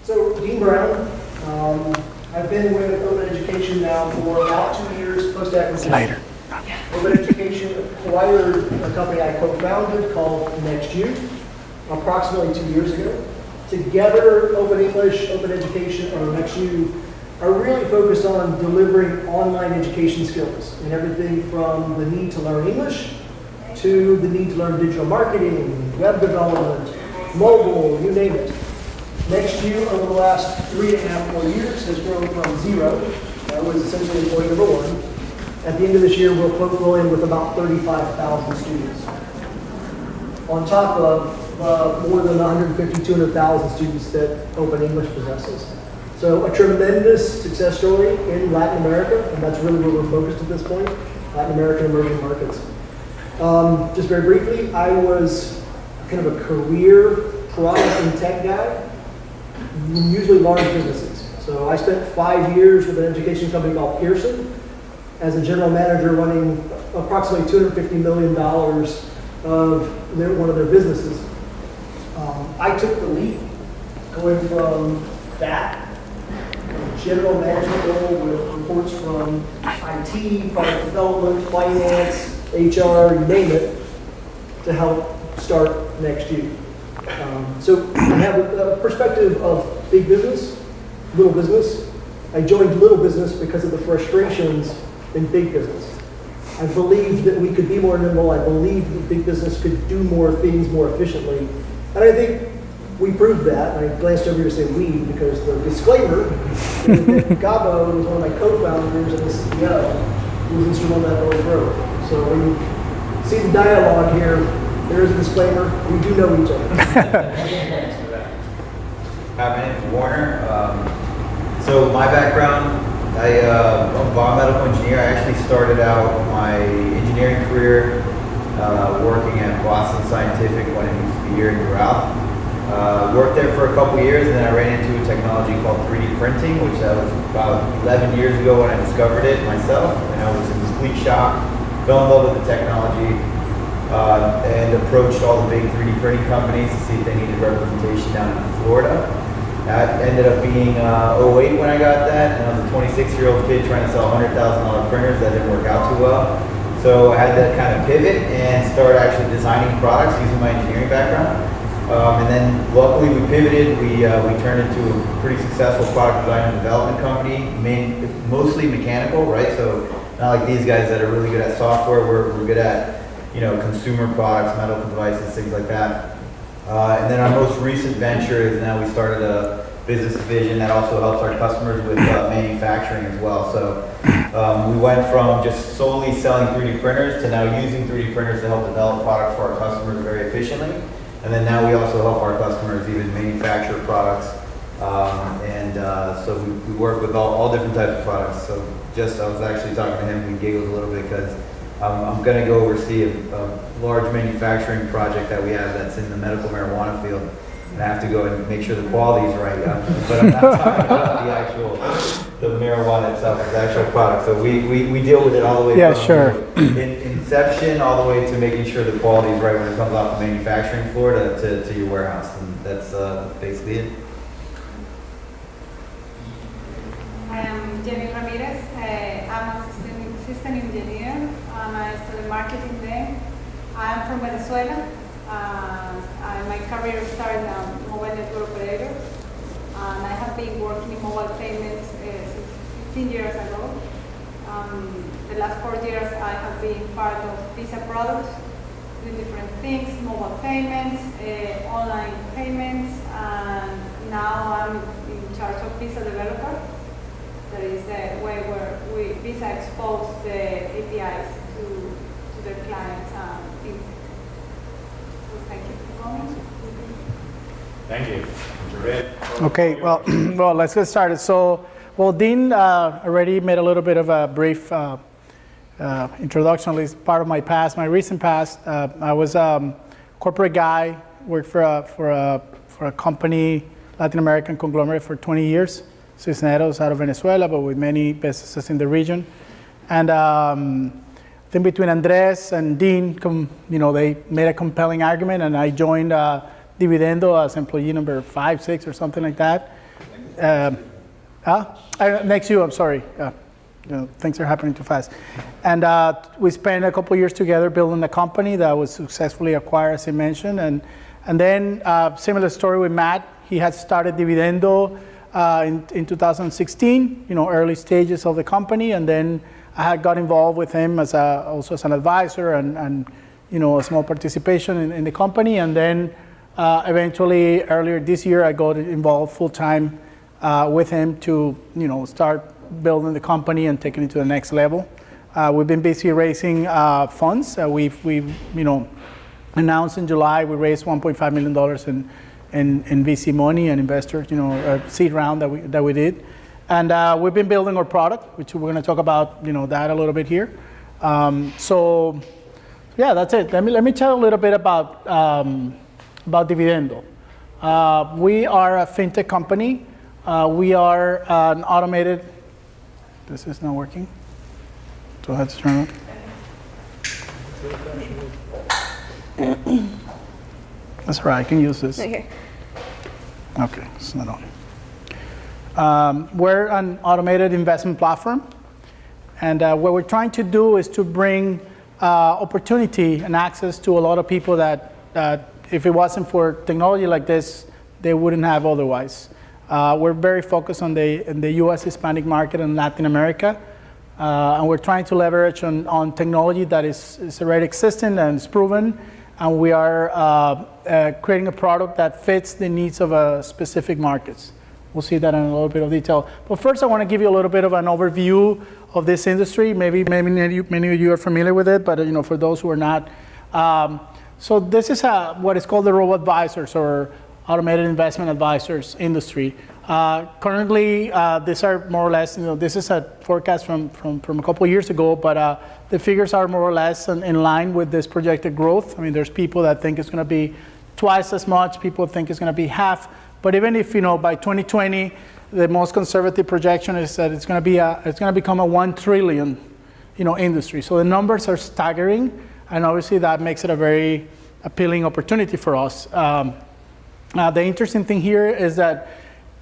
So, Dean Brown, I've been with Open Education now for about 2 years post-acquisition. Later. Open Education acquired a company I co-founded called NextU approximately 2 years ago. Together, Open English, Open Education, or NextU are really focused on delivering online education skills and everything from the need to learn English to the need to learn digital marketing, web development, mobile, you name it. NextU over the last 3.5, 4 years has grown from zero. That was essentially employee number one. At the end of this year, we'll roll in with about 35,000 students. On top of more than 150, 200,000 students that Open English possesses. So a tremendous success story in Latin America, and that's really where we're focused at this point, Latin American emerging markets. Just very briefly, I was kind of a career product and tech guy, usually large businesses. So I spent 5 years with an education company called Pearson as a general manager running approximately $250 million of one of their businesses. I took the leap going from that general management role with reports from IT, product development, finance, HR, you name it, to help start NextU. So I have a perspective of big business, little business. I joined little business because of the frustrations in big business. I believed that we could be more nimble. I believed that big business could do more things more efficiently. And I think we proved that. I glanced over here to say we because the disclaimer is that Gabo was one of my co-founders and the CEO who was instrumental in that early growth. So when you see the dialogue here, there is a disclaimer. We do know each other. Thanks for that. Hi, my name is Warner. So my background, I'm a biomedical engineer. I actually started out my engineering career working at Boston Scientific when it used to be here in Doral. Worked there for a couple years, and then I ran into a technology called 3D printing, which that was about 11 years ago when I discovered it myself, and I was in complete shock, fell in love with the technology, and approached all the big 3D printing companies to see if they needed representation down in Florida. That ended up being 08 when I got that, and I was a 26-year-old kid trying to sell $100,000 printers. That didn't work out too well. So I had to kind of pivot and start actually designing products using my engineering background. And then luckily we pivoted, we turned into a pretty successful product design and development company, mostly mechanical, right? So not like these guys that are really good at software, we're good at, consumer products, medical devices, things like that. And then our most recent venture is now we started a business division that also helps our customers with manufacturing as well. So we went from just solely selling 3D printers to now using 3D printers to help develop products for our customers very efficiently. And then now we also help our customers even manufacture products. So we work with all different types of products. So I was actually talking to him, we giggled a little bit because I'm going to go oversee a large manufacturing project that we have that's in the medical marijuana field. And I have to go and make sure the quality is right. But I'm not talking about the marijuana itself, the actual product. So we deal with it all the way from inception all the way to making sure the quality is right when it comes off the manufacturing floor to your warehouse. And that's basically it. I am Jenny Ramirez. I'm a system engineer. I studied marketing there. I'm from Venezuela. My career started as a mobile network operator. I have been working in mobile payments since 15 years ago. The last 4 years I have been part of Visa products, doing different things, mobile payments, online payments, and now I'm in charge of Visa developer. That is the way where Visa expose the APIs to their clients. Thank you for coming. Thank you. Okay, well, let's get started. So, Dean already made a little bit of a brief introduction, at least part of my past, my recent past. I was a corporate guy, worked for a company, Latin American conglomerate for 20 years, Cisneros out of Venezuela, but with many businesses in the region. And I think between Andres and Dean, they made a compelling argument, and I joined Dvdendo as employee number 5, 6, or something like that. next year, I'm sorry. Things are happening too fast. And we spent a couple years together building a company that was successfully acquired, as I mentioned. And then similar story with Matt. He had started Dvdendo in 2016, early stages of the company. And then I had got involved with him also as an advisor and a small participation in the company. And then eventually earlier this year, I got involved full-time with him to, start building the company and taking it to the next level. We've been busy raising funds. We've announced in July we raised $1.5 million in VC money and investors, a seed round that we did. And we've been building our product, which we're going to talk about, that a little bit here. So yeah, that's it. Let me tell a little bit about Dvdendo. We are a fintech company. We are an automated. This is not working. So I have to turn it. That's right, I can use this. Okay. Okay, it's not on. We're an automated investment platform. And what we're trying to do is to bring opportunity and access to a lot of people that if it wasn't for technology like this, they wouldn't have otherwise. We're very focused on the U.S. Hispanic market and Latin America. And we're trying to leverage on technology that is already existing and is proven. And we are creating a product that fits the needs of specific markets. We'll see that in a little bit of detail. But first, I want to give you a little bit of an overview of this industry. Maybe many of you are familiar with it, but for those who are not. So this is what is called the robo-advisors or automated investment advisors industry. Currently, these are more or less, this is a forecast from a couple of years ago, but the figures are more or less in line with this projected growth. I mean, there's people that think it's going to be twice as much, people think it's going to be half, but even if, by 2020, the most conservative projection is that it's going to become a 1 trillion, industry. So the numbers are staggering, and obviously that makes it a very appealing opportunity for us. The interesting thing here is that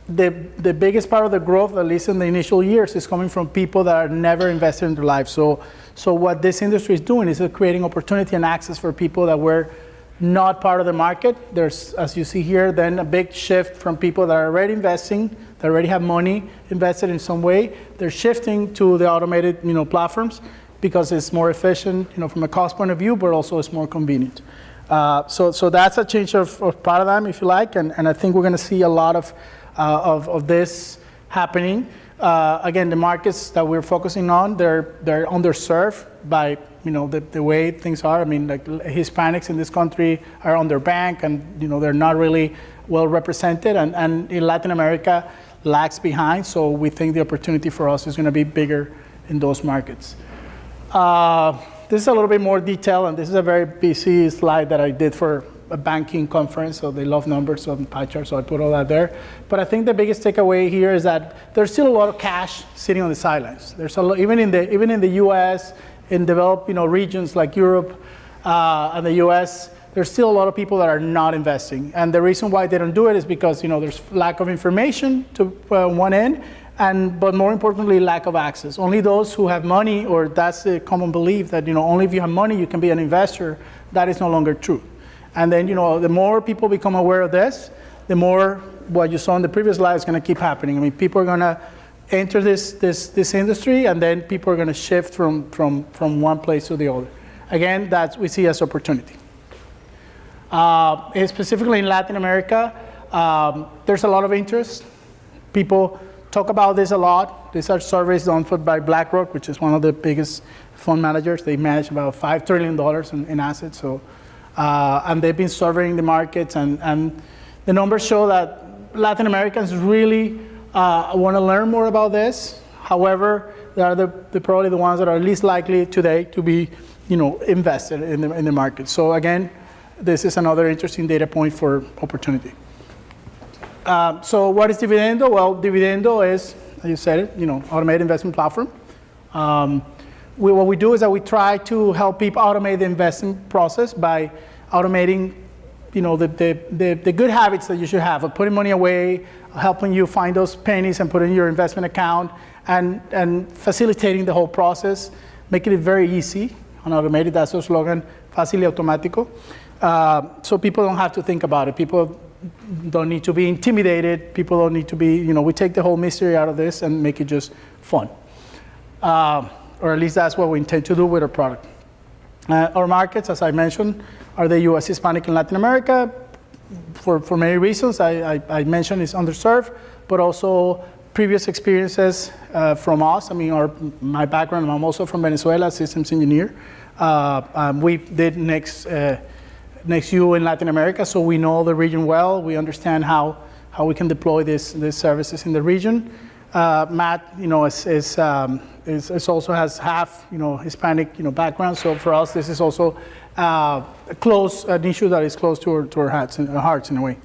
the biggest part of the growth, at least in the initial years, is coming from people that are never invested in their life. So what this industry is doing is creating opportunity and access for people that were not part of the market. There's, as you see here, then a big shift from people that are already investing, that already have money invested in some way. They're shifting to the automated, platforms because it's more efficient, from a cost point of view, but also it's more convenient. So that's a change of paradigm, if you like, and I think we're going to see a lot of this happening. Again, the markets that we're focusing on, they're underserved by the way things are. I mean, like Hispanics in this country are underbanked, and they're not really well represented, and in Latin America lags behind. So we think the opportunity for us is going to be bigger in those markets. This is a little bit more detail, and this is a very busy slide that I did for a banking conference, so they love numbers on pie charts, so I put all that there. But I think the biggest takeaway here is that there's still a lot of cash sitting on the sidelines. There's a lot, even in the U.S., in developed regions like Europe and the U.S., there's still a lot of people that are not investing. And the reason why they don't do it is because there's lack of information to one end, but more importantly, lack of access. Only those who have money, or that's the common belief that only if you have money you can be an investor. That is no longer true. And then the more people become aware of this, the more what you saw in the previous slide is going to keep happening. I mean, people are going to enter this industry, and then people are going to shift from one place to the other. Again, that we see as opportunity. Specifically in Latin America, there's a lot of interest. People talk about this a lot. These are surveys done by BlackRock, which is one of the biggest fund managers. They manage about $5 trillion in assets. So, and they've been surveying the markets, and the numbers show that Latin Americans really want to learn more about this. However, they are probably the ones that are least likely today to be, invested in the market. So again, this is another interesting data point for opportunity. So what is Dvdendo? Well, Dvdendo is, as you said it, automated investment platform. What we do is that we try to help people automate the investment process by automating the good habits that you should have of putting money away, helping you find those pennies and put it in your investment account, and facilitating the whole process, making it very easy and automated. That's our slogan, fácil y automático. So people don't have to think about it. People don't need to be intimidated. People don't need to be, we take the whole mystery out of this and make it just fun. Or at least that's what we intend to do with our product. Our markets, as I mentioned, are the US, Hispanic, and Latin America. For many reasons, I mentioned it's underserved, but also previous experiences from us. I mean, my background, I'm also from Venezuela, systems engineer. We did next U in Latin America, so we know the region well. We understand how we can deploy these services in the region. Matt, is also has half, Hispanic, background. So for us, this is also an issue that is close to our hearts in a way.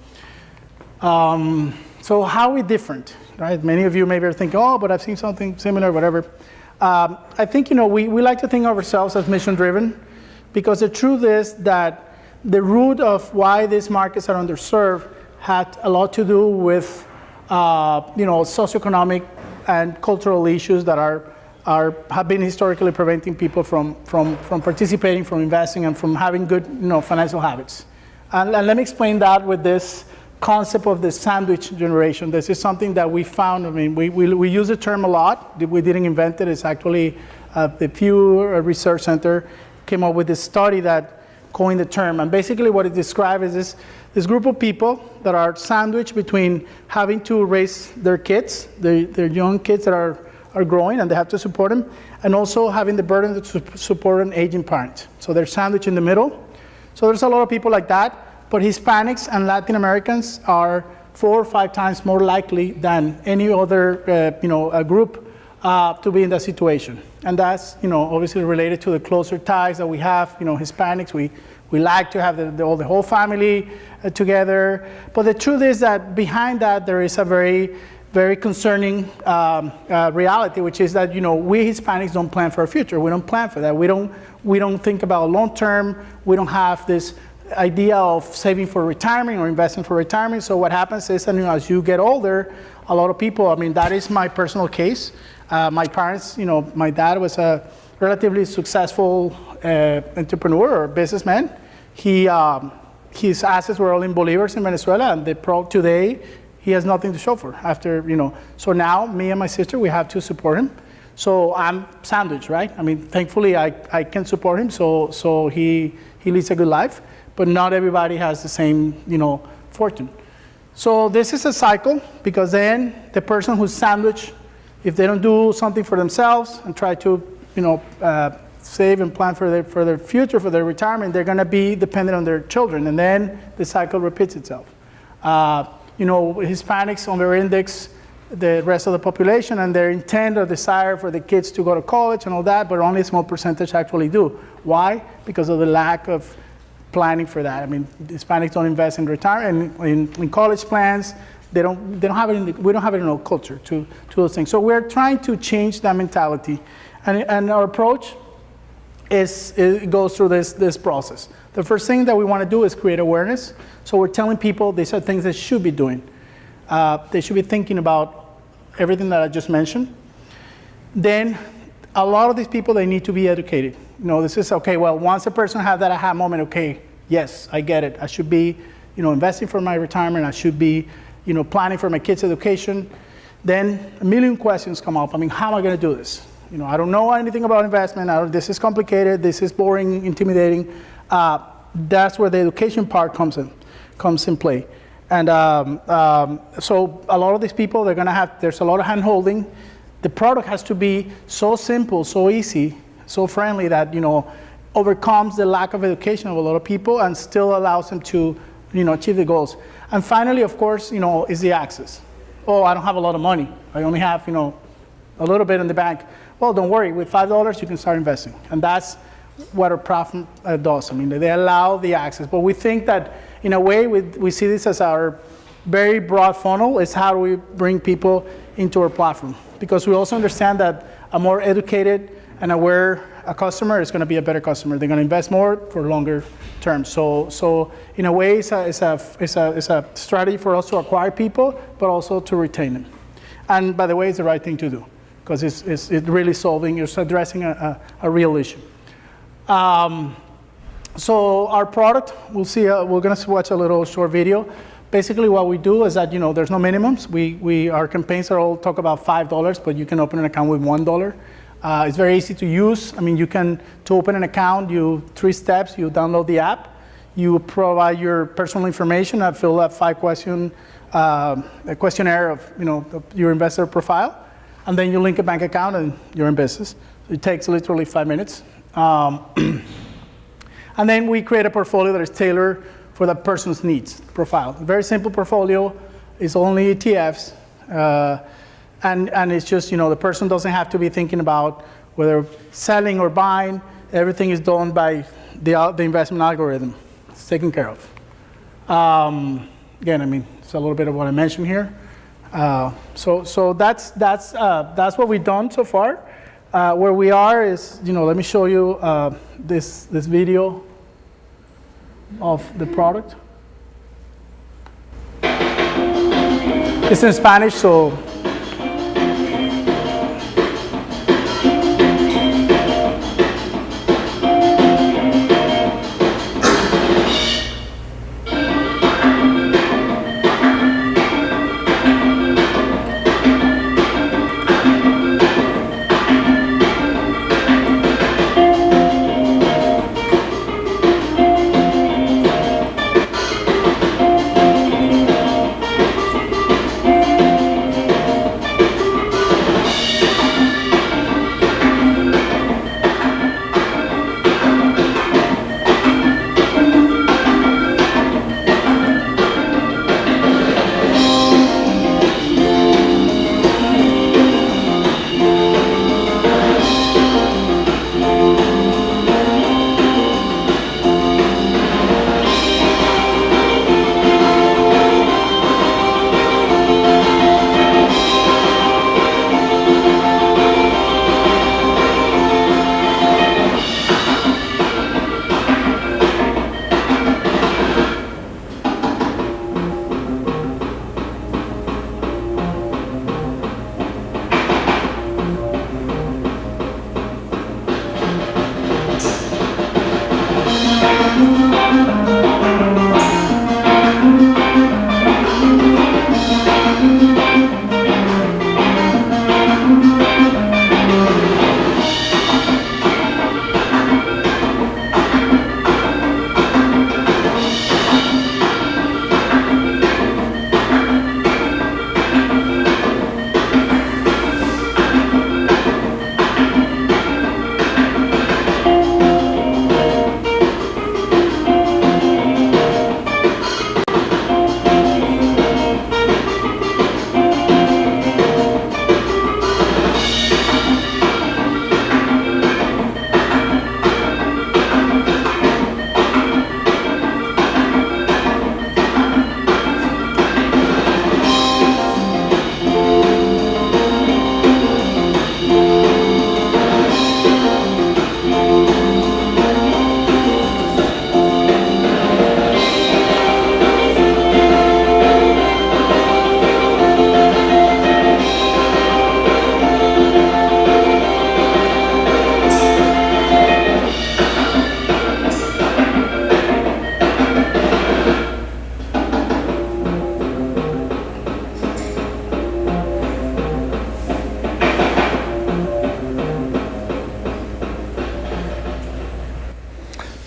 So how are we different, right? Many of you maybe are thinking, oh, but I've seen something similar, whatever. I think, we like to think of ourselves as mission-driven, because the truth is that the root of why these markets are underserved had a lot to do with, socioeconomic and cultural issues that have been historically preventing people from participating, from investing, and from having good, financial habits. And let me explain that with this concept of the sandwich generation. This is something that we found. I mean, we use the term a lot. We didn't invent it. It's actually the Pew Research Center came up with this study that coined the term. And basically what it describes is this group of people that are sandwiched between having to raise their kids, their young kids that are growing and they have to support them, and also having the burden to support an aging parent. So they're sandwiched in the middle. So there's a lot of people like that. But Hispanics and Latin Americans are 4 or 5 times more likely than any other group to be in that situation. And that's obviously related to the closer ties that we have. Hispanics, we like to have the whole family together. But the truth is that behind that there is a very, very concerning reality, which is that we Hispanics don't plan for our future. We don't plan for that. We don't think about long term. We don't have this idea of saving for retirement or investing for retirement. So what happens is, as you get older, a lot of people, I mean, that is my personal case. My parents, my dad was a relatively successful entrepreneur or businessman. His assets were all in bolivars in Venezuela, and today he has nothing to show for after, So now me and my sister, we have to support him. So I'm sandwiched, right? I mean, thankfully I can support him, so he leads a good life. But not everybody has the same, fortune. So this is a cycle, because then the person who's sandwiched, if they don't do something for themselves and try to, save and plan for their future, for their retirement, they're going to be dependent on their children, and then the cycle repeats itself. Hispanics over-index the rest of the population, and their intent or desire for the kids to go to college and all that, but only a small percentage actually do. Why? Because of the lack of planning for that. I mean, Hispanics don't invest in retirement, in college plans. We don't have it in our culture to those things. So we're trying to change that mentality, and our approach goes through this process. The first thing that we want to do is create awareness. So we're telling people these are things they should be doing. They should be thinking about everything that I just mentioned. Then a lot of these people, they need to be educated. This is okay. Well, once a person has that aha moment, okay, yes, I get it. I should be, investing for my retirement. I should be, planning for my kids' education. Then a million questions come up. I mean, how am I going to do this? I don't know anything about investment. This is complicated. This is boring, intimidating. That's where the education part comes in play. And so a lot of these people, there's a lot of hand-holding. The product has to be so simple, so easy, so friendly that, overcomes the lack of education of a lot of people and still allows them to, achieve the goals. And finally, of course, is the access. Oh, I don't have a lot of money. I only have, a little bit in the bank. Well, don't worry. With $5, you can start investing. And that's what our platform does. I mean, they allow the access. But we think that, in a way, we see this as our very broad funnel. Is how do we bring people into our platform? Because we also understand that a more educated and aware a customer is going to be a better customer. They're going to invest more for longer term. So in a way, it's a strategy for us to acquire people, but also to retain them. And by the way, it's the right thing to do because it's really it's addressing a real issue. So our product, we'll see. We're going to watch a little short video. Basically, what we do is that there's no minimums. Our campaigns are all talk about $5, but you can open an account with $1. It's very easy to use. I mean, to open an account, 3 steps. You download the app. You provide your personal information. I fill out 5-question a questionnaire of your investor profile, and then you link a bank account and you're in business. It takes literally 5 minutes. And then we create a portfolio that is tailored for that person's needs profile. Very simple portfolio. It's only ETFs. And it's just, the person doesn't have to be thinking about whether selling or buying. Everything is done by the investment algorithm. It's taken care of. Again, I mean, it's a little bit of what I mentioned here. So that's what we've done so far. Where we are is, let me show you this video of the product. It's in Spanish, so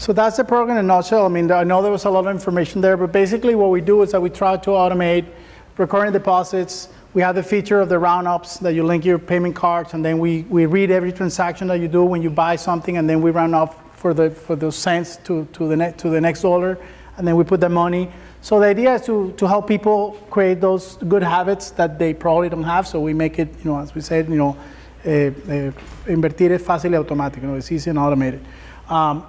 So that's the program in a nutshell. I mean, I know there was a lot of information there, but basically what we do is that we try to automate recurring deposits. We have the feature of the round-ups that you link your payment cards, and then we read every transaction that you do when you buy something, and then we round up for those cents to the next dollar, and then we put the money. So the idea is to help people create those good habits that they probably don't have. So we make it, as we said, invertir es fácil y automático. It's easy and automated.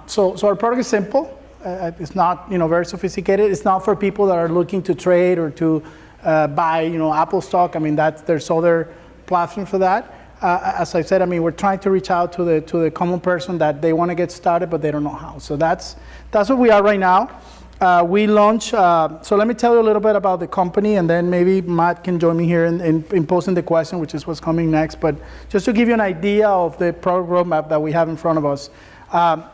So our product is simple. It's not, very sophisticated. It's not for people that are looking to trade or to buy, Apple stock. I mean, there's other platforms for that. as I said, I mean, we're trying to reach out to the common person that they want to get started, but they don't know how. So that's what we are right now. We launch, so let me tell you a little bit about the company, and then maybe Matt can join me here in posing the question, which is what's coming next. But just to give you an idea of the product roadmap that we have in front of us.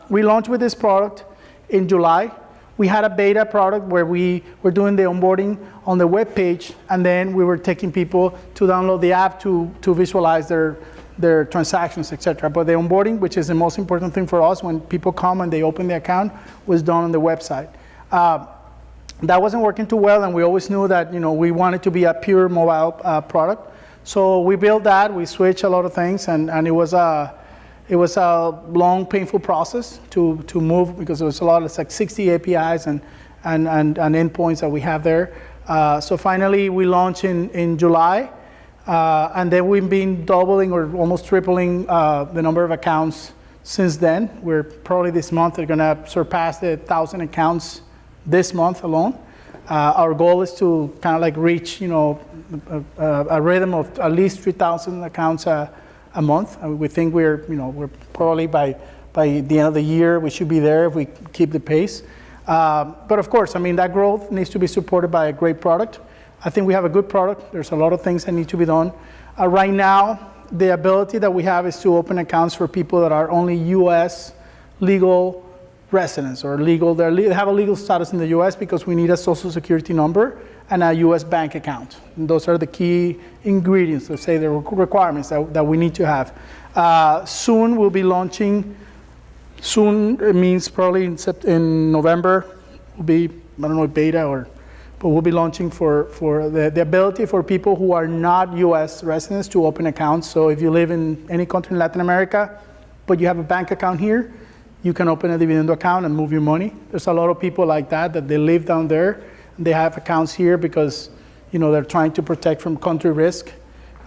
We launched with this product in July. We had a beta product where we were doing the onboarding on the web page, and then we were taking people to download the app to visualize their transactions, etc. But the onboarding, which is the most important thing for us when people come and they open the account, was done on the website. That wasn't working too well, and we always knew that we wanted to be a pure mobile product. So we built that. We switched a lot of things, and it was a long, painful process to move, because there was a lot. It's like 60 APIs and endpoints that we have there. So finally, we launched in July, and then we've been doubling or almost tripling the number of accounts since then. We're probably this month are going to surpass the 1,000 accounts this month alone. Our goal is to kind of like reach a rhythm of at least 3,000 accounts a month. We think we're probably by the end of the year we should be there if we keep the pace. But of course, I mean, that growth needs to be supported by a great product. I think we have a good product. There's a lot of things that need to be done. Right now, the ability that we have is to open accounts for people that are only U.S. legal residents or they have a legal status in the U.S. because we need a social security number and a U.S. bank account. And those are the key ingredients, let's say the requirements that we need to have. Soon we'll be launching, soon it means probably in November, will be, I don't know, beta but we'll be launching for the ability for people who are not U.S. residents to open accounts. So if you live in any country in Latin America, but you have a bank account here, you can open a Dvdendo account and move your money. There's a lot of people like that they live down there. And they have accounts here because they're trying to protect from country risk,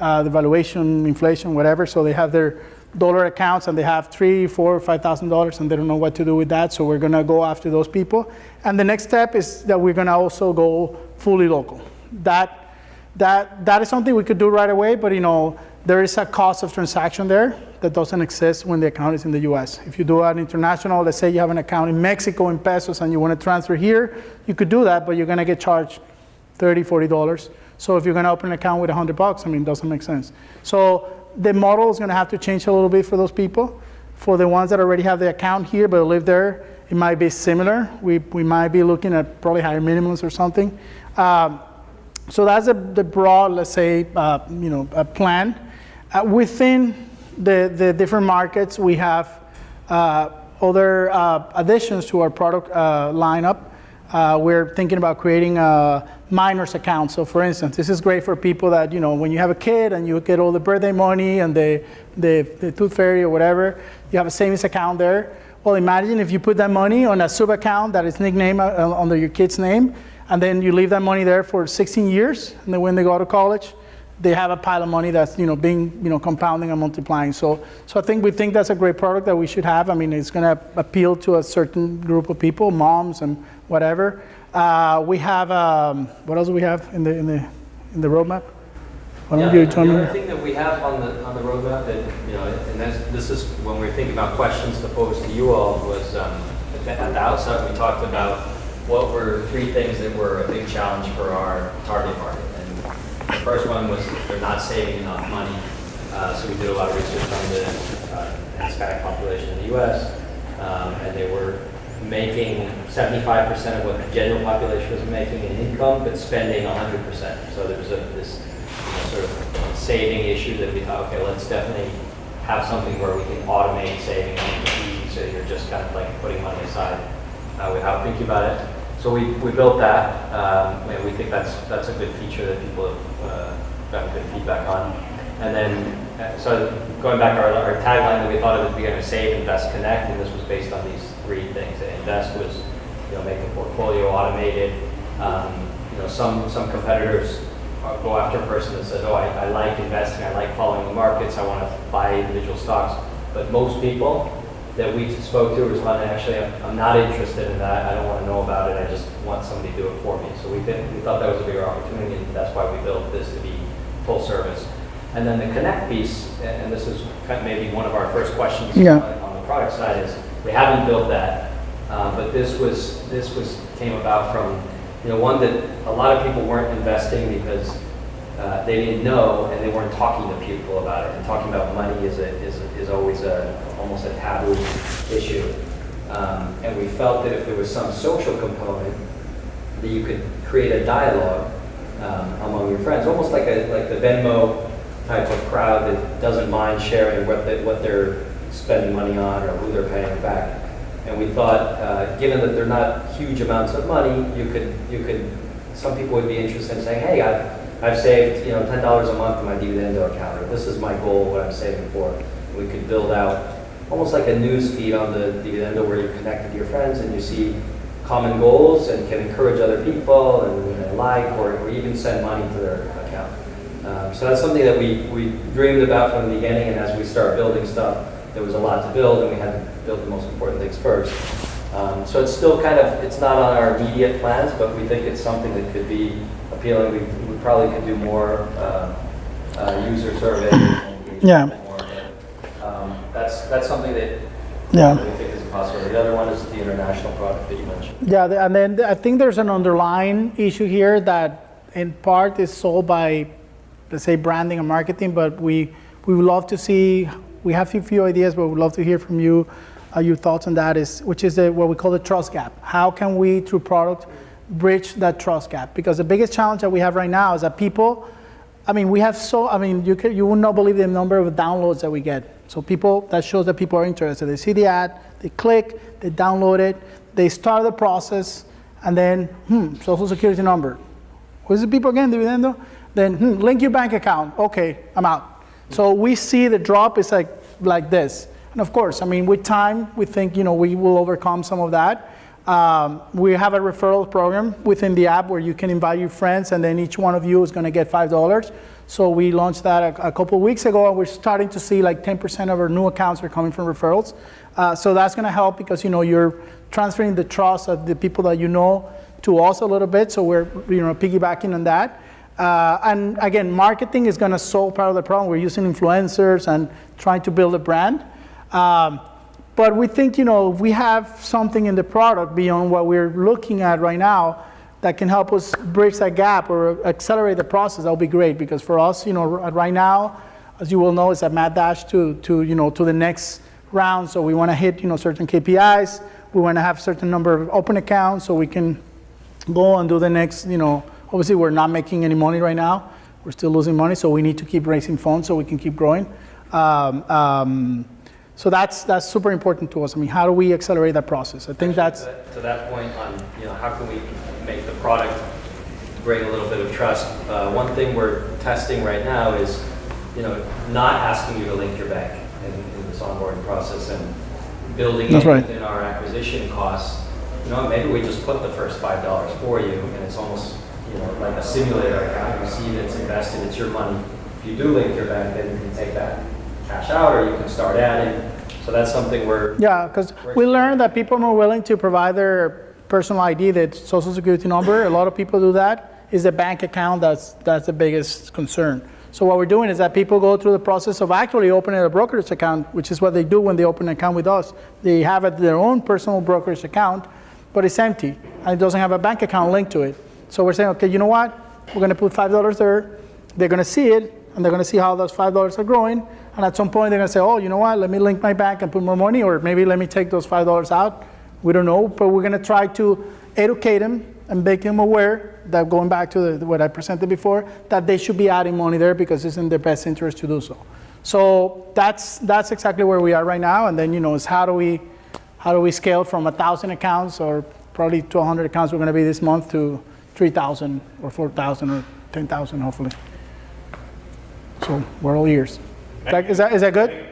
the valuation, inflation, whatever. So they have their dollar accounts and they have $3,000, $4,000, $5,000 and they don't know what to do with that. So we're going to go after those people. And the next step is that we're going to also go fully local. That is something we could do right away, but there is a cost of transaction there that doesn't exist when the account is in the US. If you do an international, let's say you have an account in Mexico in pesos and you want to transfer here, you could do that, but you're going to get charged $30, $40. So if you're going to open an account with $100, I mean, it doesn't make sense. So the model is going to have to change a little bit for those people. For the ones that already have the account here but live there, it might be similar. We might be looking at probably higher minimums or something. So that's the broad, let's say, a plan. Within the different markets, we have other additions to our product lineup. We're thinking about creating a minors account. So for instance, this is great for people that, when you have a kid and you get all the birthday money and the tooth fairy or whatever, you have a savings account there. Well, imagine if you put that money on a sub account that is nicknamed under your kid's name, and then you leave that money there for 16 years, and then when they go to college, they have a pile of money that's being compounding and multiplying. So we think that's a great product that we should have. I mean, it's going to appeal to a certain group of people, moms and whatever. We have what else do we have in the roadmap? Why don't you tell me? The other thing that we have on the roadmap that and this is when we're thinking about questions to pose to you all was at the outset we talked about what were 3 things that were a big challenge for our target market. The first one was they're not saving enough money, so we did a lot of research on the Hispanic population in the U.S., and they were making 75% of what the general population was making in income, but spending 100%. So there was this sort of saving issue that we thought, okay, let's definitely have something where we can automate saving, so you're just kind of like putting money aside without thinking about it. So we built that, and we think that's a good feature that people have gotten good feedback on. And then, so going back to our tagline that we thought it would be going to save, invest, connect, and this was based on these 3 things. Invest was, make the portfolio automated. Some competitors go after a person that says, oh, I like investing, I like following the markets, I want to buy individual stocks. But most people that we spoke to responded, actually, I'm not interested in that. I don't want to know about it. I just want somebody to do it for me. So we thought that was a bigger opportunity, and that's why we built this to be full service. And then the connect piece, and this is kind of maybe one of our first questions Yeah. on the product side, is we haven't built that, but this came about from, one that a lot of people weren't investing because they didn't know and they weren't talking to people about it. And talking about money is always almost a taboo issue. And we felt that if there was some social component, that you could create a dialogue among your friends, almost like the Venmo type of crowd that doesn't mind sharing what they're spending money on or who they're paying back. And we thought, given that they're not huge amounts of money, some people would be interested in saying, hey, I've saved $10 a month in my Dvdendo account, or this is my goal, what I'm saving for. We could build out almost like a news feed on the Dvdendo where you connect with your friends and you see common goals and can encourage other people and like or even send money to their account. So that's something that we dreamed about from the beginning, and as we start building stuff, there was a lot to build, and we had to build the most important things first. So it's still it's not on our immediate plans, but we think it's something that could be appealing. We probably could do more user surveys and Yeah. more. That's something that Yeah. we think is a possibility. The other one is the international product that you mentioned. Yeah, and then I think there's an underlying issue here that in part is solved by, let's say, branding and marketing, but we would love to see, we have a few ideas, but we'd love to hear from you, your thoughts on that, which is what we call the trust gap. How can we, through product, bridge that trust gap? Because the biggest challenge that we have right now is that people, you will not believe the number of downloads that we get. So that shows that people are interested. They see the ad, they click, they download it, they start the process, and then, social security number. Who's the people again, Dvdendo? Then, link your bank account. Okay, I'm out. So we see the drop is like this. And of course, with time, we think, we will overcome some of that. We have a referral program within the app where you can invite your friends, and then each one of you is going to get $5. So we launched that a couple of weeks ago, and we're starting to see 10% of our new accounts are coming from referrals. So that's going to help because you're transferring the trust of the people that you know to us a little bit. So we're piggybacking on that. And again, marketing is going to solve part of the problem. We're using influencers and trying to build a brand. But we think if we have something in the product beyond what we're looking at right now that can help us bridge that gap or accelerate the process, that would be great. Because for us, right now, as you will know, it's a mad dash to the next round. So we want to hit certain KPIs. We want to have certain number of open accounts so we can go and do the next. Obviously we're not making any money right now. We're still losing money, so we need to keep raising funds so we can keep growing. So that's super important to us. How do we accelerate that process? I think that's to that point on how can we make the product bring a little bit of trust. One thing we're testing right now is not asking you to link your bank in this onboarding process and building That's it right. within our acquisition costs. Maybe we just put the first $5 for you, and it's almost like a simulator account. You see that it's invested, it's your money. If you do link your bank, then you can take that cash out, or you can start adding. So that's something because we learned that people are more willing to provide their personal ID, that social security number. A lot of people do that. Is the bank account that's the biggest concern. So what we're doing is that people go through the process of actually opening a brokerage account, which is what they do when they open an account with us. They have their own personal brokerage account, but it's empty and it doesn't have a bank account linked to it. So we're saying, okay, you know what? We're going to put $5 there. They're going to see it, and they're going to see how those $5 are growing. And at some point, they're going to say, oh, you know what? Let me link my bank and put more money, or maybe let me take those $5 out. We don't know, but we're going to try to educate them and make them aware that, going back to what I presented before, that they should be adding money there because it's in their best interest to do so. So that's exactly where we are right now. And then, is how do we scale from 1,000 accounts, or probably to 100 accounts we're going to be this month, to 3,000 or 4,000 or 10,000, hopefully. So we're all ears. Is that good?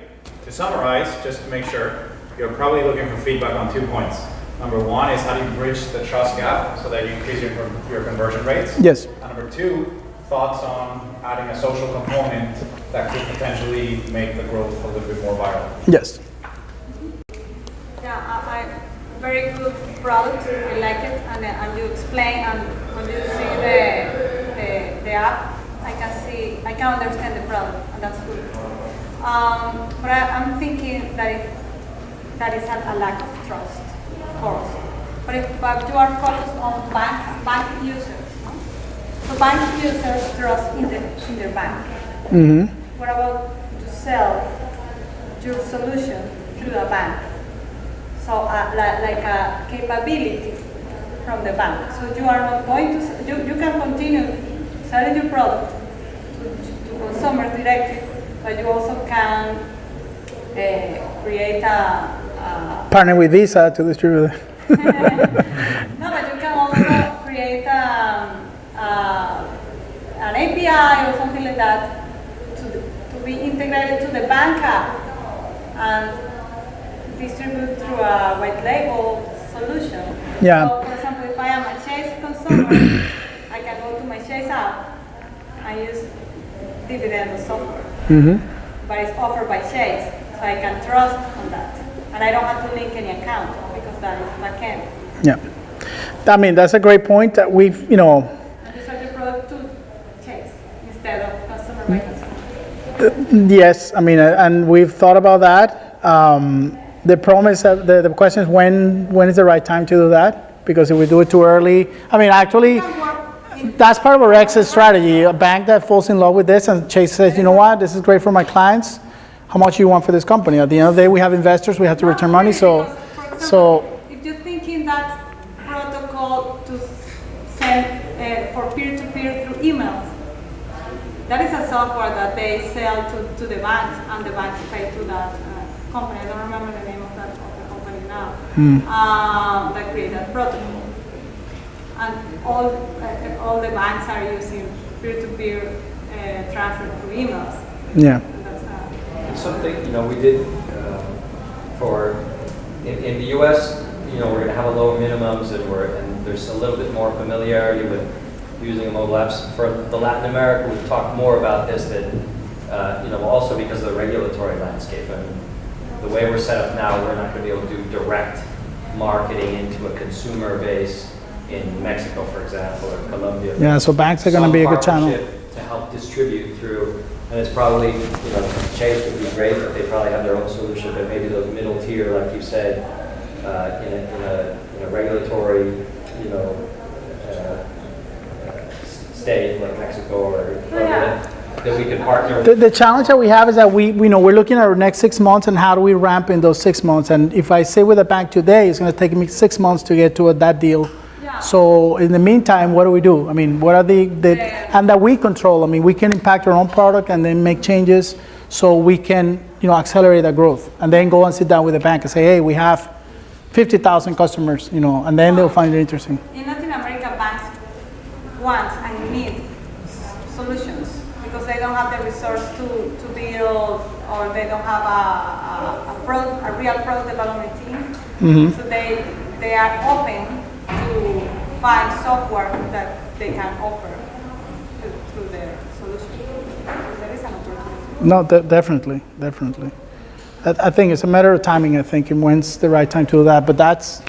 To summarize, just to make sure, you're probably looking for feedback on 2 points. Number one is how do you bridge the trust gap so that you increase your conversion rates? Yes. And number two, thoughts on adding a social component that could potentially make the growth a little bit more viral. Yes. Yeah, very good product. I like it, and you explain, and when you see the app, I can see I can understand the problem, and that's good. But I'm thinking that is a lack of trust, of course. But you are focused on bank users, no? So bank users trust in their bank. Mm-hmm. What about to sell your solution through a bank? So like a capability from the bank. So you are not going to, you can continue selling your product to consumers directly, but you also can create a Partner with Visa to distribute it. no, but you can also create an API or something like that to be integrated to the bank app and distribute through a white label solution. Yeah. So, for example, if I am a Chase consumer, I can go to my Chase app and use Dvdendo software. Mm-hmm. But it's offered by Chase, so I can trust on that. And I don't have to link any account because that is backend. Yeah. I mean, that's a great point that we've, And you sell your product to Chase instead of customer by customer. yes, I mean, and we've thought about that. The problem is that the question is when is the right time to do that? Because if we do it too early, I mean, actually, that's part of our exit strategy. A bank that falls in love with this and Chase says, you know what, this is great for my clients. How much do you want for this company? At the end of the day, we have investors, we have to return money. So If you're thinking that protocol to send for peer-to-peer through emails, that is a software that they sell to the banks, and the banks pay to that company. I don't remember the name of the company now. That created that protocol, and all the banks are using peer-to-peer transfer through emails. yeah. And that's It's something, we did in the US, we're going to have a lower minimums and there's a little bit more familiarity with using mobile apps. For the Latin America, we've talked more about this also because of the regulatory landscape. And the way we're set up now, we're not going to be able to do direct marketing into a consumer base in Mexico, for example, or Colombia. Yeah, so banks are going to be a good channel. To help distribute through, and it's probably, Chase would be great, but they probably have their own solution, but maybe the middle tier, like you said, in a regulatory, state like Mexico or Colombia, that we could partner. The challenge that we have is that we're looking at our next 6 months and how do we ramp in those 6 months. And if I say with a bank today, it's going to take me 6 months to get to that deal. Yeah. So in the meantime, what do we do? I mean, what are and that we control. I mean, we can impact our own product and then make changes so we can, accelerate that growth. And then go and sit down with the bank and say, hey, we have 50,000 customers, and then they'll find it interesting. In Latin America, banks want and need solutions because they don't have the resource to build, or they don't have a real product development team. Mm-hmm. So they are open to find software that they can offer to their solution. So there is an opportunity. No, definitely. I think it's a matter of timing, I think, and when's the right time to do that, but that's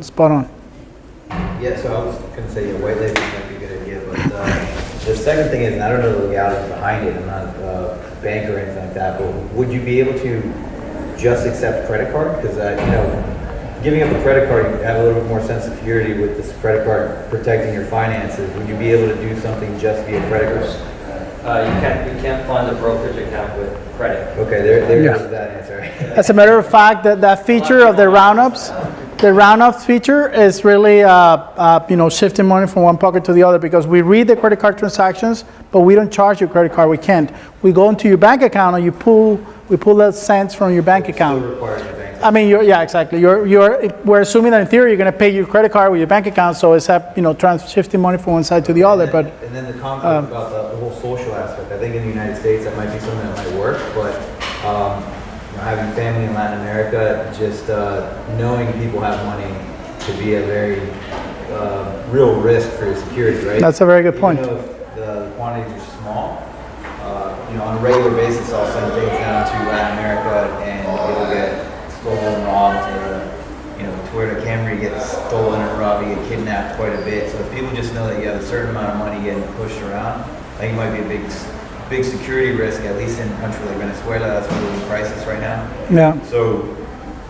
spot on. Yeah, so I was going to say, white label might be a good idea, but the second thing is, and I don't know the legalities behind it, I'm not a bank or anything like that, but would you be able to just accept credit card? Because, giving up a credit card, you have a little bit more sense of security with this credit card protecting your finances. Would you be able to do something just via credit card? You can't fund a brokerage account with credit. Okay, there Yeah. goes that answer. As a matter of fact, that feature of the roundups, the roundups feature is really, shifting money from one pocket to the other because we read the credit card transactions, but we don't charge your credit card. We can't. We go into your bank account and we pull the cents from your bank account. Still requiring a bank. I mean, exactly. We're assuming that in theory you're going to pay your credit card with your bank account, so it's shifting money from one side to the other. But And then the conflict about the whole social aspect. I think in the United States that might be something that might work, but having family in Latin America, just knowing people have money could be a very real risk for your security, right? That's a very good point. Even though if the quantities are small, on a regular basis, I'll send things down to Latin America and it'll get stolen, robbed, or Toyota Camry gets stolen or robbed, you get kidnapped quite a bit. So if people just know that you have a certain amount of money getting pushed around, I think it might be a big security risk, at least in a country like Venezuela. That's really in crisis right now. Yeah. So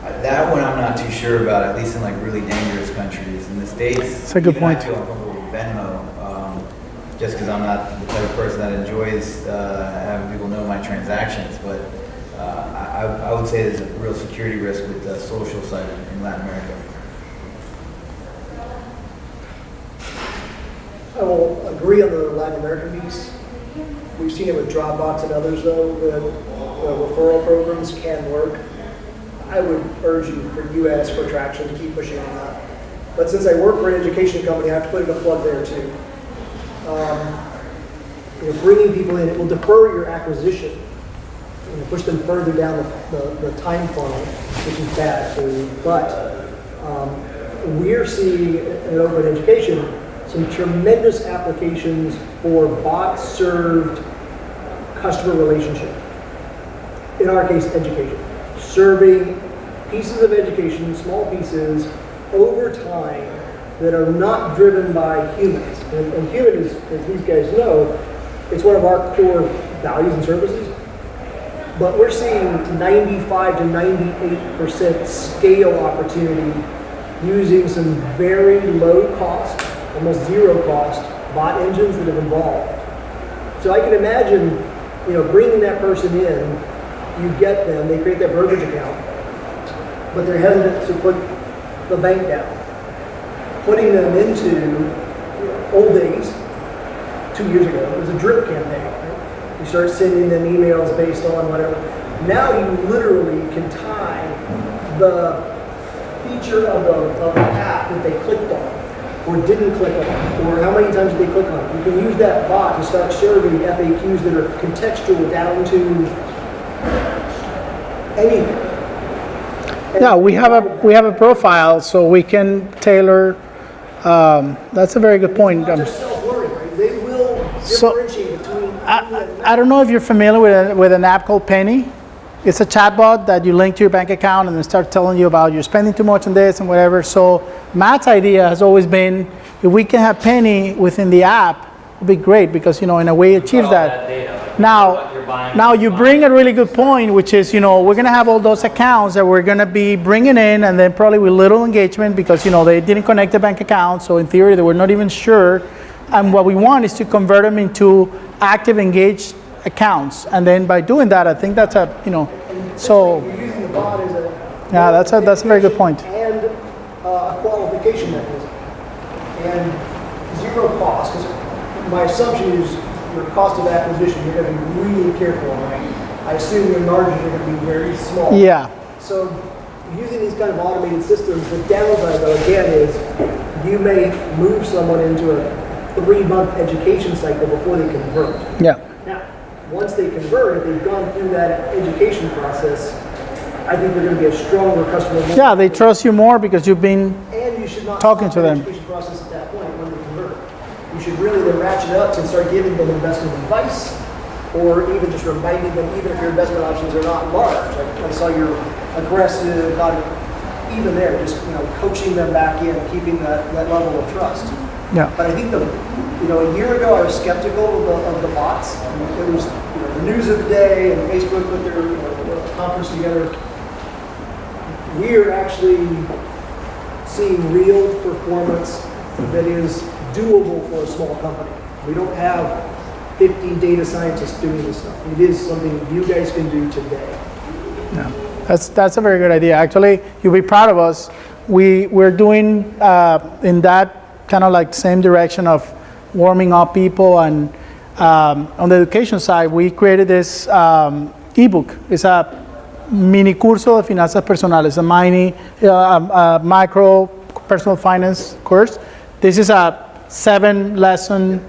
that one I'm not too sure about, at least in like really dangerous countries. In the States, That's a good even point. I feel uncomfortable with Venmo, just because I'm not the type of person that enjoys having people know my transactions. But I would say there's a real security risk with the social side in Latin America. I will agree on the Latin American piece. We've seen it with Dropbox and others, though, that referral programs can work. I would urge you, for U.S., for traction, to keep pushing on that. But since I work for an education company, I have to put in a plug there, too. Bringing people in, it will defer your acquisition, push them further down the time funnel, which is bad for you. But we're seeing in open education some tremendous applications for bot-served customer relationship. In our case, education. Serving pieces of education, small pieces, over time that are not driven by humans. And human is, as these guys know, it's one of our core values and services. But we're seeing 95 to 98% scale opportunity using some very low cost, almost zero cost bot engines that have evolved. So I can imagine, bringing that person in, you get them, they create that brokerage account, but they're hesitant to put the bank down. Putting them into old days, 2 years ago, it was a drip campaign. Right? You start sending them emails based on whatever. Now you literally can tie the feature of the app that they clicked on, or didn't click on, or how many times did they click on it. You can use that bot to start serving FAQs that are contextual down to anything. Yeah, we have a profile, so we can tailor. That's a very good point. It's not just self-learning, right? They will differentiate between. I don't know if you're familiar with an app called Penny. It's a chatbot that you link to your bank account and then start telling you about you're spending too much on this and whatever. So Matt's idea has always been, if we can have Penny within the app, it would be great because, in a way it achieves that. Now you bring a really good point, which is, we're going to have all those accounts that we're going to be bringing in, and then probably with little engagement because, they didn't connect the bank account. So in theory, they were not even sure. And what we want is to convert them into active, engaged accounts. And then by doing that, I think that's so. You're using the bot as a. Yeah, that's a very good point. And a qualification mechanism. And zero cost, because my assumption is your cost of acquisition, you're going to be really careful on, right? I assume your margins are going to be very small. Yeah. So using these kind of automated systems, the downside though again is you may move someone into a 3-month education cycle before they convert. Yeah. Now, once they convert, if they've gone through that education process, I think they're going to be a stronger customer. Yeah, they trust you more because you've been And you should not talking stop to the them. education process at that point when they convert. You should really then ratchet up to start giving them investment advice, or even just reminding them, even if your investment options are not large. Like I saw you're aggressive, not even there, just coaching them back in, keeping that level of trust. Yeah. But I think a year ago I was skeptical of the bots. It was the news of the day, and Facebook put their conference together. We're actually seeing real performance that is doable for a small company. We don't have 50 data scientists doing this stuff. It is something you guys can do today. Yeah. That's a very good idea. Actually, you'll be proud of us. We're doing in that kind of like same direction of warming up people, and on the education side, we created this ebook. It's a mini curso de finanzas personales, a micro personal finance course. This is a 7-lesson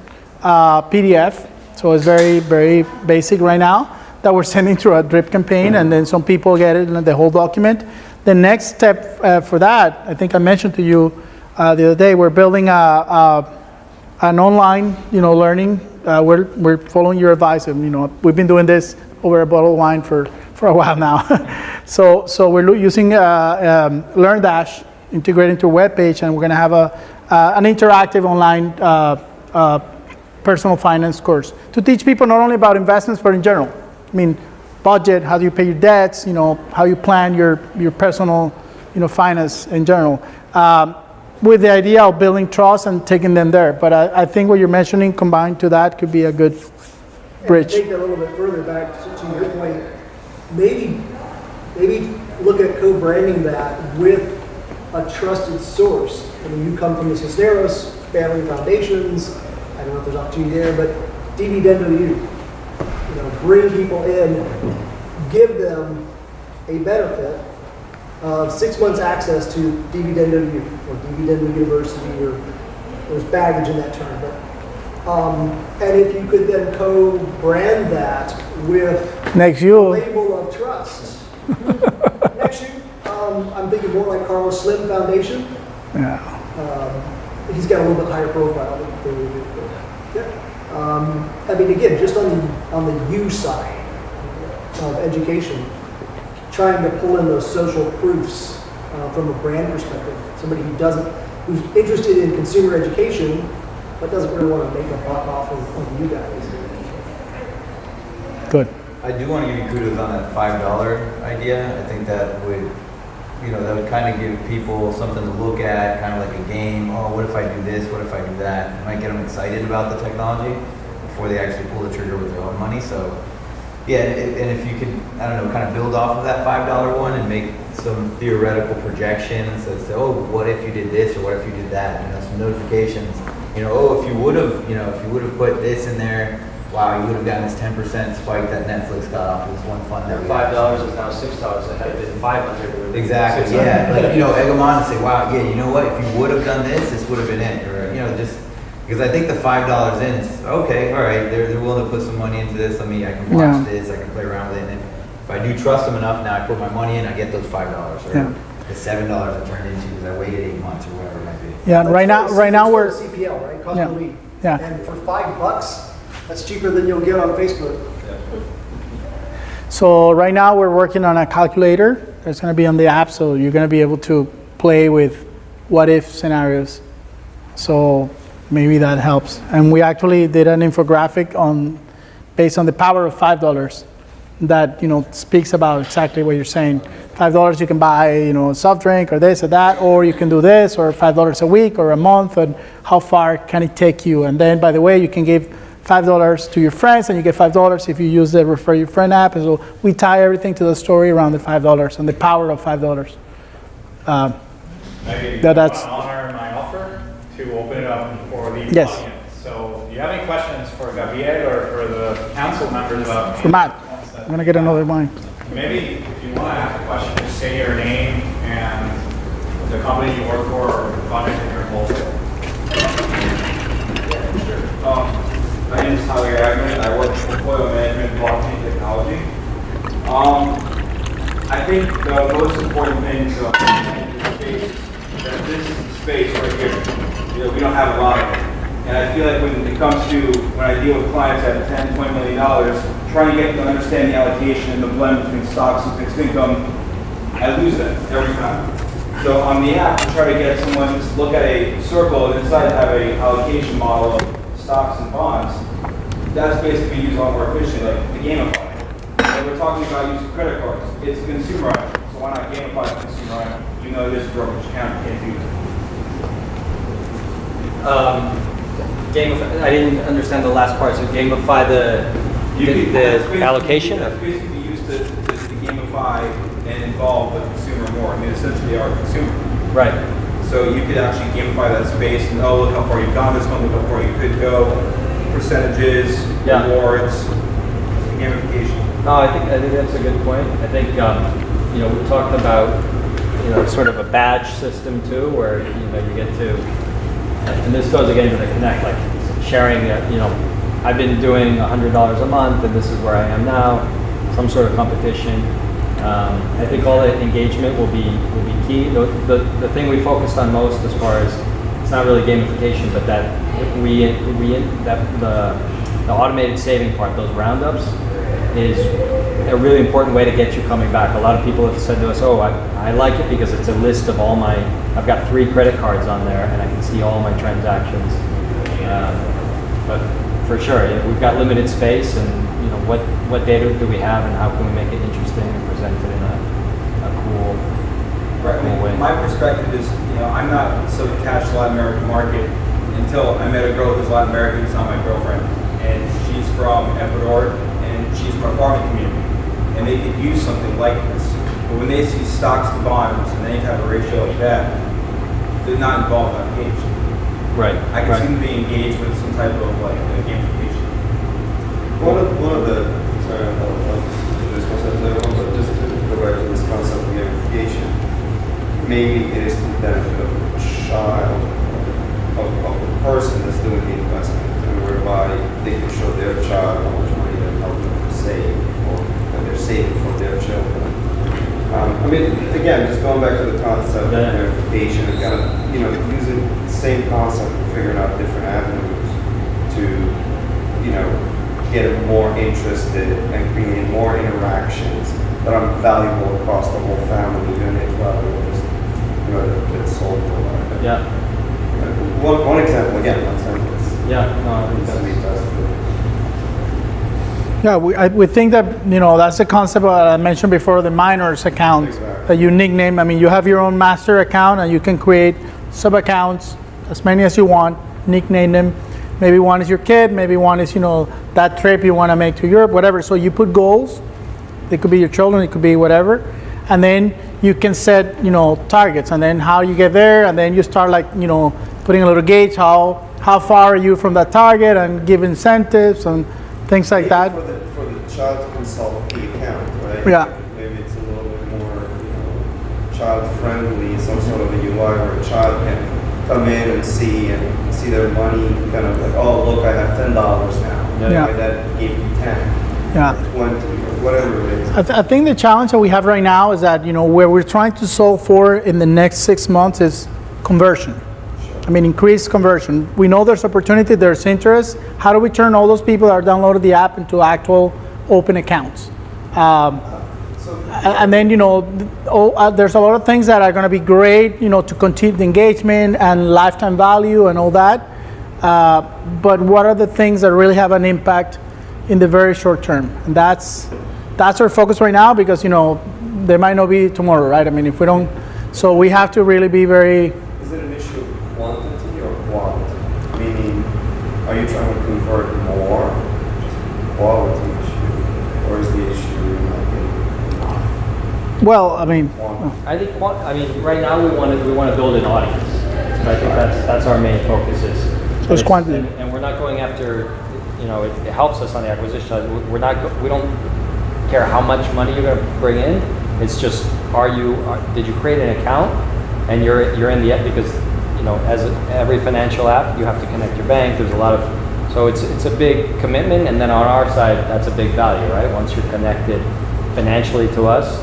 PDF, so it's very, very basic right now that we're sending through a drip campaign, and then some people get it in the whole document. The next step for that, I think I mentioned to you the other day, we're building an online, learning. We're following your advice, and we've been doing this over a bottle of wine for a while now. so we're using LearnDash, integrated into a web page, and we're going to have an interactive online personal finance course to teach people not only about investments, but in general. I mean, budget, how do you pay your debts, how you plan your personal, finance in general. With the idea of building trust and taking them there. But I think what you're mentioning combined to that could be a good bridge. And to take that a little bit further back to your point, maybe look at co-branding that with a trusted source. I mean, you come from the Cisneros family foundations. I don't know if there's opportunity there, but Dvdendo U. Bring people in, give them a benefit of 6 months access to Dvdendo U or Dvdendo University, or there's baggage in that term. But, and if you could then co-brand that with Next a you. label of trust. Next you, I'm thinking more like Carlos Slim Foundation. Yeah. He's got a little bit higher profile than we do. Yeah. I mean, again, just on the U side of education, trying to pull in those social proofs from a brand perspective. Somebody who's interested in consumer education, but doesn't really want to make a buck off of you guys. Good. I do want to give you kudos on that $5 idea. I think that would, that would kind of give people something to look at, kind of like a game. Oh, what if I do this? What if I do that? It might get them excited about the technology before they actually pull the trigger with their own money. So, yeah, and if you could, I don't know, kind of build off of that $5 one and make some theoretical projections that say, oh, what if you did this or what if you did that? Some notifications. Oh, if you would have put this in there, wow, you would have gotten this 10% spike that Netflix got off of this one fund that we got. $5 is now $6. It had been $500. Exactly, yeah. Like, egg them on and say, wow, yeah, you know what? If you would have done this would have been it. Or, just because I think the $5 in, it's, okay, all right, they're willing to put some money into this. I can watch this, I can play around with it. And if I do trust them enough, now I put my money in, I get those $5 or the $7 I turned into because I waited 8 months or whatever it might be. Yeah, and right now we're CPL, right? Cost per lead. Yeah. And for $5, that's cheaper than you'll get on Facebook. So right now we're working on a calculator that's going to be on the app, so you're going to be able to play with what if scenarios. So maybe that helps. And we actually did an infographic based on the power of $5 that speaks about exactly what you're saying. $5 you can buy a soft drink or this or that, or you can do this, or $5 a week or a month, and how far can it take you? And then, by the way, you can give $5 to your friends, and you get $5 if you use the Refer Your Friend app. And so we tie everything to the story around the $5 and the power of $5. Maybe That's I want to honor my offer to open it up for the Yes. audience. So, do you have any questions for Gabriel or for the council members about? for Matt. I'm gonna get another wine. Maybe if you want to ask a question, just say your name and the company you work for or the project that you're involved with. My name is Javier Agnew. I work for Montoya Management Blockchain Technology. I think the most important thing to understand in this space is that this is the space right here. We don't have a lot of it. And I feel like when it comes to, when I deal with clients at $10, $20 million, trying to get them to understand the allocation and the blend between stocks and fixed income, I lose them every time. So on the app, I try to get someone to just look at a circle and inside have a allocation model of stocks and bonds. That's basically used a lot more efficiently, like the gamify. And we're talking about using credit cards. It's a consumer item, so why not gamify the consumer item? You know it is a brokerage account, you can't do Gamify, I didn't understand the last part. So gamify the allocation? That's basically used to gamify and involve the consumer more. I mean, essentially they are a consumer. Right. So you could actually gamify that space and, oh, look how far you've gone this one, look how far you could go, percentages, rewards, gamification. No, I think that's a good point. I think, we talked about, sort of a badge system too, where, you get to, and this goes again to the connect, like sharing, I've been doing $100 a month and this is where I am now, some sort of competition. I think all that engagement will be key. The thing we focused on most as far as, it's not really gamification, but that the automated saving part, those roundups, is a really important way to get you coming back. A lot of people have said to us, oh, I like it because it's a list of I've got 3 credit cards on there and I can see all my transactions. But for sure, we've got limited space, and you know, what data do we have, and how can we make it interesting and present it in a cool, Right, I cool way? mean, my perspective is, you know, I'm not so attached to the Latin American market until I met a girl who's Latin American, who's not my girlfriend. And she's from Ecuador, and she's from a farming community. And they could use something like this. But when they see stocks to bonds and any type of ratio like that, they're not involved, not engaged. Right. I can right. see them being engaged with some type of like gamification. One of the, sorry, I don't know if this was a little, but just to go back to this concept of gamification, maybe it is to the benefit of the child, of the person that's doing the investment, and whereby they can show their child how much money they're helping them save, or that they're saving for their children. I mean, again, just going back to the concept of gamification, and kind of, you know, using the same concept of figuring out different avenues to, you know, get them more interested and create more interactions that are valuable across the whole family, even if just, you know, it's sold for. Yeah. One example, again, one sentence. Yeah. No, I think It's that's. sweet, that's good. Yeah, we think that, you know, that's the concept I mentioned before, the minors account Exactly. that you nickname. I mean, you have your own master account and you can create sub-accounts, as many as you want, nickname them. Maybe one is your kid, maybe one is, you know, that trip you want to make to Europe, whatever. So you put goals. They could be your children, it could be whatever. And then you can set, you know, targets, and then how you get there, and then you start, like, you know, putting a little gauge, how far are you from that target, and give incentives and things like that. For the child to consult the account, right? Yeah. Maybe it's a little bit more, you know, child-friendly, some sort of a UI where a child can come in and see their money, kind of like, oh, look, I have $10 now. Yeah. My dad gave me 10, Yeah. or 20, or whatever it is. I think the challenge that we have right now is that, you know, where we're trying to solve for in the next 6 months is conversion. I mean, increased conversion. We know there's opportunity, there's interest. How do we turn all those people that are downloaded the app into actual open accounts? And then, you know, there's a lot of things that are going to be great, you know, to continue the engagement and lifetime value and all that. But what are the things that really have an impact in the very short term? And that's our focus right now, because, you know, there might not be tomorrow, right? I mean, if we don't, so we have to really be very. Is it an issue of quantity or quality? Meaning, are you trying to convert more, just quality issue, or is the issue like Well, I mean, quantity? I think. I mean, right now we want to build an audience. So I think that's our main focus is. So it's quantity. And we're not going after. You know, it helps us on the acquisition side. We don't care how much money you're going to bring in. It's just, did you create an account, and you're in the, because, you know, as every financial app, you have to connect your bank. There's a lot of, so it's a big commitment, and then on our side, that's a big value, right? Once you're connected financially to us,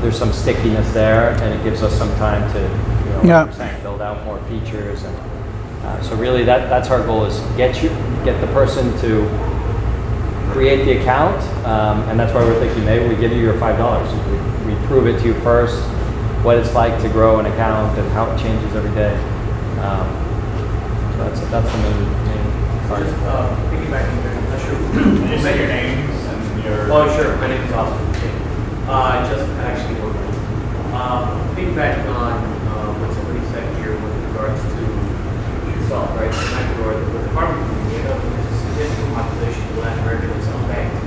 there's some stickiness there, and it gives us some time to, you know, Yeah. like you're saying, build out more features, and so really that's our goal, is get the person to create the account, and that's why we're thinking maybe we give you your $5. We prove it to you first, what it's like to grow an account and how it changes every day. So that's the main part. Piggybacking, I'm not sure. Can you say your names and your? Oh, sure. My name is Austin. I just actually work with piggybacking on what somebody said here with regards to yourself, right? In Ecuador, with the farming community, there's a significant population of Latin Americans unbanked.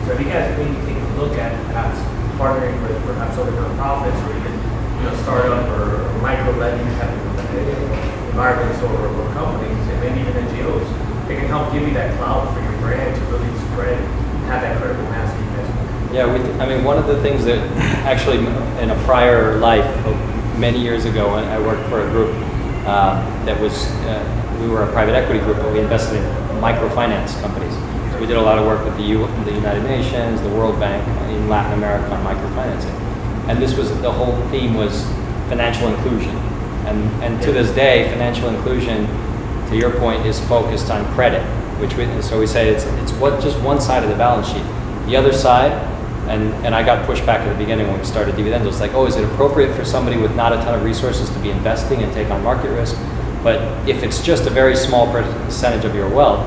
So if you guys maybe take a look at perhaps partnering with perhaps other nonprofits, or even, you know, startup or micro lending type of environments or companies, and maybe even NGOs, they can help give you that clout for your brand to really spread and have that critical mass that you guys want. Yeah, I mean, one of the things that actually in a prior life, many years ago, when I worked for a group that was, we were a private equity group, but we invested in microfinance companies. So we did a lot of work with the United Nations, the World Bank in Latin America on microfinancing. And this was, the whole theme was financial inclusion. And to this day, financial inclusion, to your point, is focused on credit, so we say it's just one side of the balance sheet. The other side, and I got pushback at the beginning when we started Dvdendo, it's like, oh, is it appropriate for somebody with not a ton of resources to be investing and take on market risk? But if it's just a very small percentage of your wealth,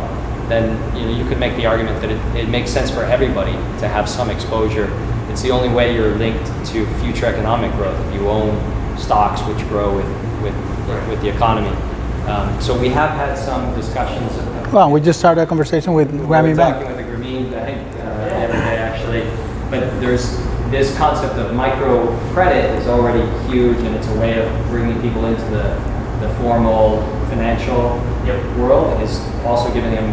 then you could make the argument that it makes sense for everybody to have some exposure. It's the only way you're linked to future economic growth if you own stocks which grow with the economy. So we have had some discussions. Well, we just started a conversation with We Grammy were Bank. talking with the Grameen Bank the other day, actually. But there's this concept of microcredit is already huge, and it's a way of bringing people into the formal financial world. Is also giving them,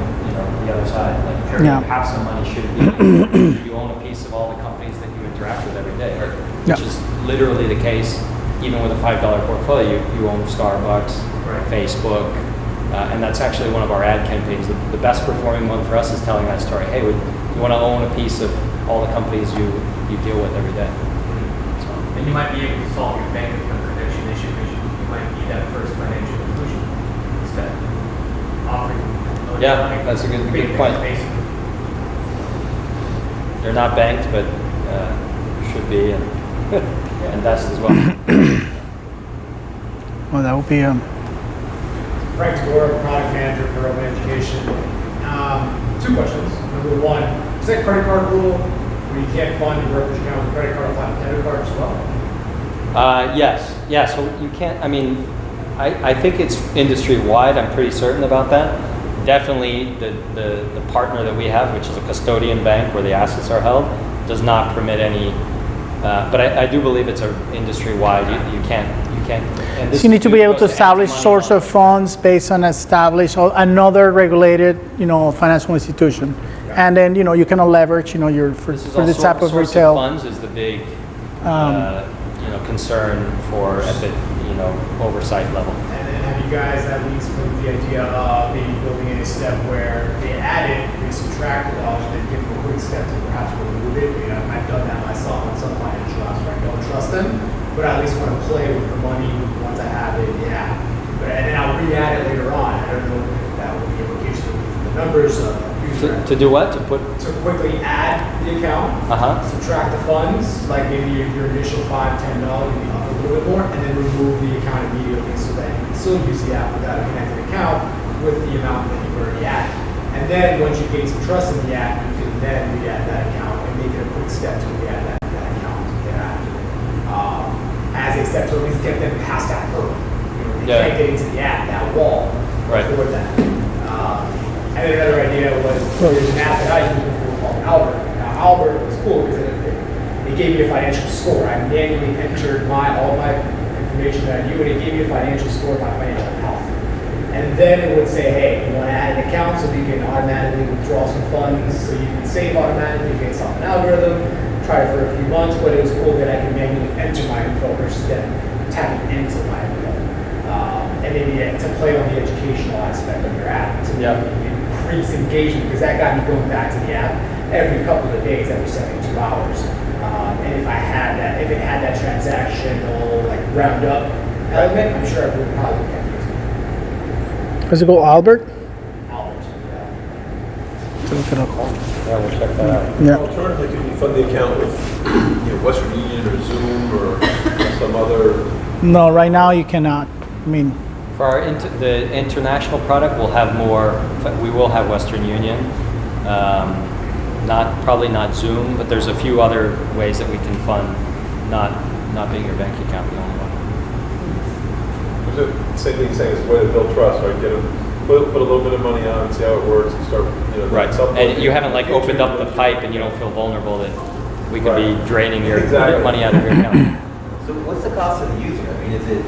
the other side. Like, sure, Yeah. you have some money, should it be? You own a piece of all the companies that you interact with every day, which is literally the case. Even with a $5 portfolio, you own Starbucks, Facebook, and that's actually one of our ad campaigns. The best performing one for us is telling that story. Hey, you want to own a piece of all the companies you deal with every day. And you might be able to solve your bank account connection issue because you might be that first financial inclusion instead of offering. Yeah, that's a good point. Basically. They're not banked, but should be and invest as well. Well, that would be Frank Tagore, product manager for Open Education. Two questions. Number one, is that credit card rule where you can't fund your brokerage account with a credit card apply to debit card as well? Yes. Yeah, so you can't, I think it's industry-wide. I'm pretty certain about that. Definitely the partner that we have, which is a custodian bank where the assets are held, does not permit any, but I do believe it's industry-wide. You can't. And so you need to be able to establish source of funds based on another regulated, financial institution, and then you cannot leverage, for this type of source retail. Funds is the big, concern for at the oversight level. And then have you guys at least put the idea of maybe building in a step where they add it, they subtract the dollars, and then give them a quick step to perhaps remove it? I've done that myself on some financial apps where I don't trust them, but I at least want to play with the money once I have it, and then I'll re-add it later on. I don't know if that would be a location for the numbers. To do what? To quickly add the account, subtract the funds, like maybe your initial $5, $10, maybe up a little bit more, and then remove the account immediately so that you can still use the app without a connected account with the amount that you've already added. And then once you gain some trust in the app, you can then re-add that account and make it a quick step to re-add that account thereafter. As a step to at least get them past that hurdle. They can't get into the app, that wall, before that. And then another idea was there's an app that I used before called Albert. Now Albert was cool because it gave me a financial score. I manually entered all my information that I knew, and it gave me a financial score of my financial health. And then it would say, hey, you want to add an account so you can automatically withdraw some funds, so you can save automatically based off an algorithm. Tried it for a few months, but it was cool that I could manually enter my info versus then tapping into my info. And maybe to play on the educational aspect of your app to increase engagement, because that got me going back to the app every couple of days, every 72 hours. And if it had that transactional round up element, I'm sure I would probably look at it. Does it go Albert? Albert, To look it up. Yeah, we'll check that out. Yeah. Alternatively, could you fund the account with Western Union or Zoom or some other? No, right now you cannot. For our the international product, we'll have more. We will have Western Union, probably not Zoom, but there's a few other ways that we can fund, not being your bank account the only one. Same thing saying is a way to build trust, right? Put a little bit of money on, see how it works, and start. Right. And you haven't opened up the pipe, and you don't feel vulnerable that we could be draining your money out of your account. So what's the cost of the user? Is it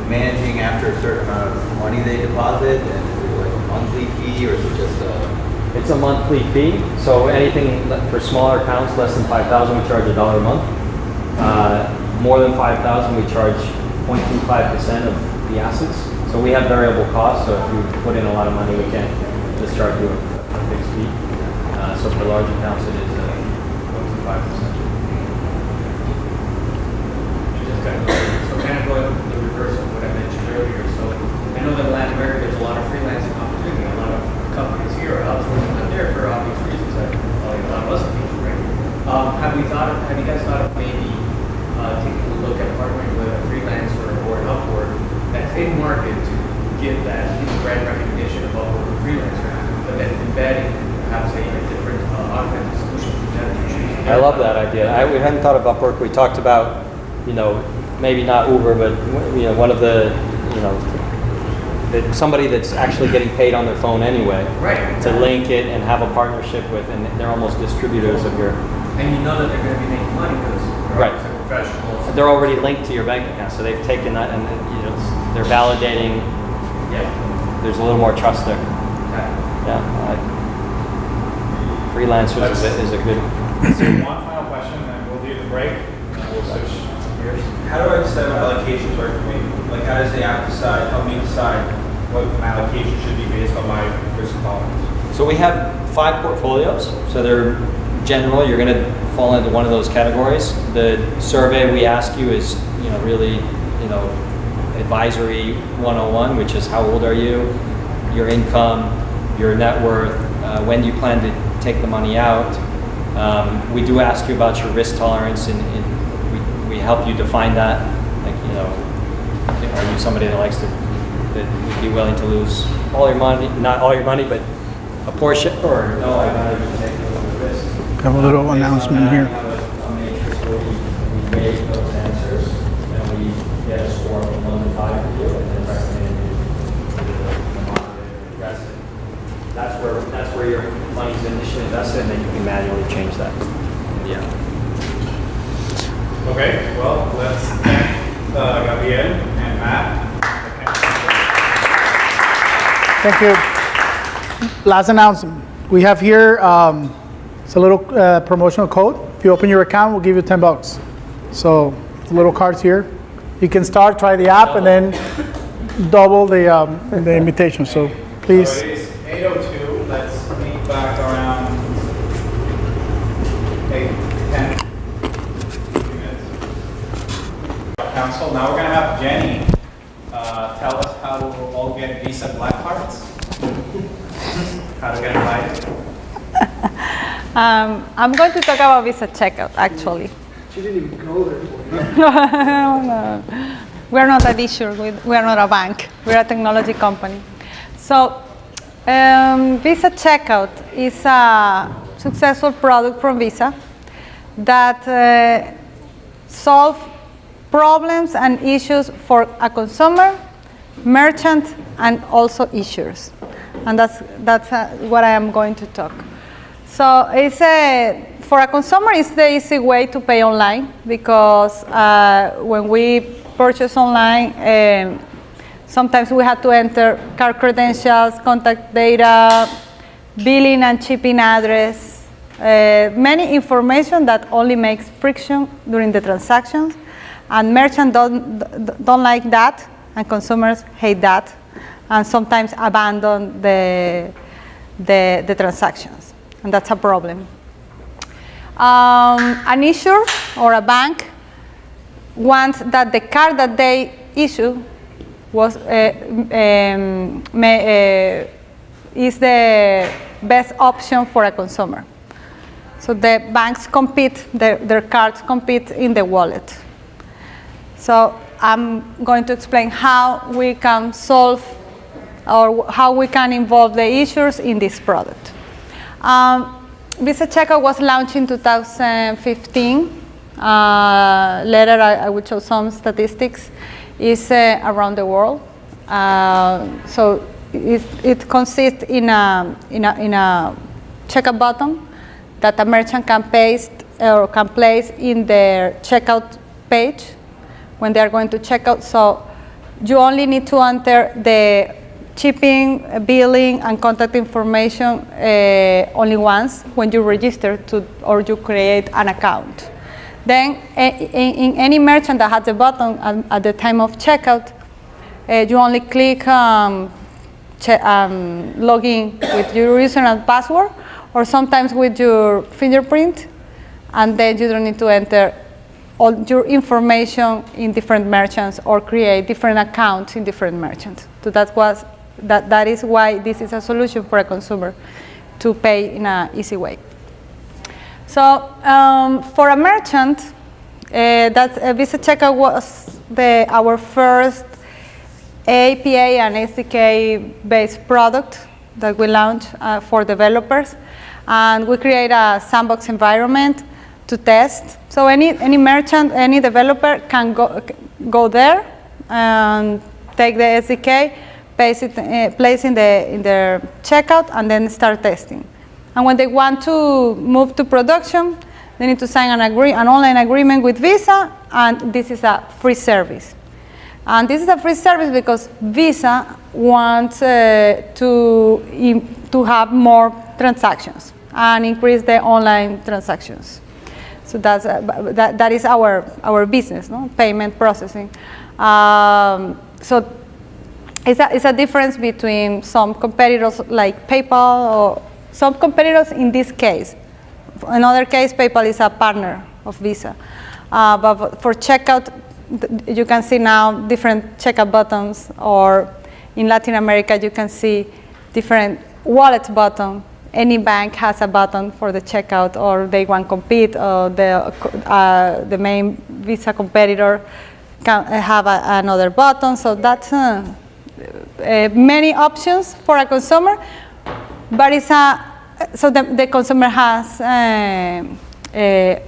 managing after a certain amount of money they deposit, and is it a monthly fee, or is it just It's a monthly fee, so anything for smaller accounts, less than 5,000, we charge $1 a month. More than 5,000, we charge 0.25% of the assets. So we have variable costs, so if you put in a lot of money, we can't just charge you a fixed fee. So for large accounts, it is 0.25%. So going the reverse of what I mentioned earlier. So I know that in Latin America there's a lot of freelancing opportunity. A lot of companies here are outsourcing out there for obvious reasons. Like a lot of us people, right? Have you guys thought of maybe taking a look at partnering with a freelancer or an Upwork that's in market to give that brand recognition of Upwork or freelancer, but then I love that idea. We hadn't thought about Upwork. We talked about, maybe not Uber, but one of the, somebody that's actually getting paid on their phone anyway. Right. To link it and have a partnership with, and they're almost distributors of your. And you know that they're going to be making money because Right. they're professionals. They're already linked to your bank account, so they've taken that and they're validating. Yeah. There's a little more trust there. Okay. Yeah. Freelancers is a good. So one final question, and we'll do the break, and we'll switch gears. How do I decide what allocations work for me? Like, how does the app help me decide what my allocation should be based on my risk tolerance? So we have 5 portfolios. So they're general. You're going to fall into one of those categories. The survey we ask you is, really, advisory 101, which is how old are you, your income, your net worth, when do you plan to take the money out. We do ask you about your risk tolerance, and we help you define that. Like, are you somebody that that would be willing to lose all your money, not all your money, but a portion, or no, I'd rather just take a little bit of risk. Have a little announcement here. We have a matrix where we rate those answers, and we get a score from 1 to 5 for you, and then recommend you to the moderate or aggressive. That's where your money's initially invested, and then you can manually change that. Yeah. Okay, well, let's thank Gabriel and Matt. Thank you. Last announcement. We have here, it's a little promotional code. If you open your account, we'll give you $10. So, little cards here. You can try the app, and then double the invitation. So, please. So it is 8:02. Let's meet back around 8:10. Council. Now we're going to have Jenny tell us how to all get Visa Black Cards. How to get invited. I'm going to talk about Visa Checkout, actually. She didn't even go there. No. We're not an issuer, we are not a bank, we're a technology company. So, Visa Checkout is a successful product from Visa that solves problems and issues for a consumer, merchant, and also issuers. And that's what I am going to talk. So it's for a consumer, it's the easy way to pay online, because when we purchase online, sometimes we have to enter card credentials, contact data, billing and shipping address, many information that only makes friction during the transactions, and merchants don't like that, and consumers hate that, and sometimes abandon the transactions, and that's a problem. An issuer or a bank wants that the card that they issue is the best option for a consumer. So the banks compete, their cards compete in the wallet. So I'm going to explain how we can solve or how we can involve the issuers in this product. Visa Checkout was launched in 2015. Later I will show some statistics. It's around the world. So it consists in a checkout button that a merchant can paste or can place in their checkout page when they are going to checkout. So you only need to enter the shipping, billing, and contact information only once when you register or you create an account. Then in any merchant that has a button at the time of checkout, you only click log in with your user and password, or sometimes with your fingerprint, and then you don't need to enter all your information in different merchants or create different accounts in different merchants. So that is why this is a solution for a consumer to pay in an easy way. So for a merchant, Visa Checkout was our first API and SDK-based product that we launched for developers. And we create a sandbox environment to test. So any merchant, any developer can go there and take the SDK, place in their checkout, and then start testing. And when they want to move to production, they need to sign an online agreement with Visa, and this is a free service. And this is a free service because Visa wants to have more transactions and increase the online transactions. So that is our business, no? Payment processing. So it's a difference between some competitors like PayPal, or some competitors in this case. In other case, PayPal is a partner of Visa. But for checkout, you can see now different checkout buttons, or in Latin America, you can see different wallet buttons. Any bank has a button for the checkout, or they want to compete, or the main Visa competitor can have another button. So that's many options for a consumer, but so the consumer has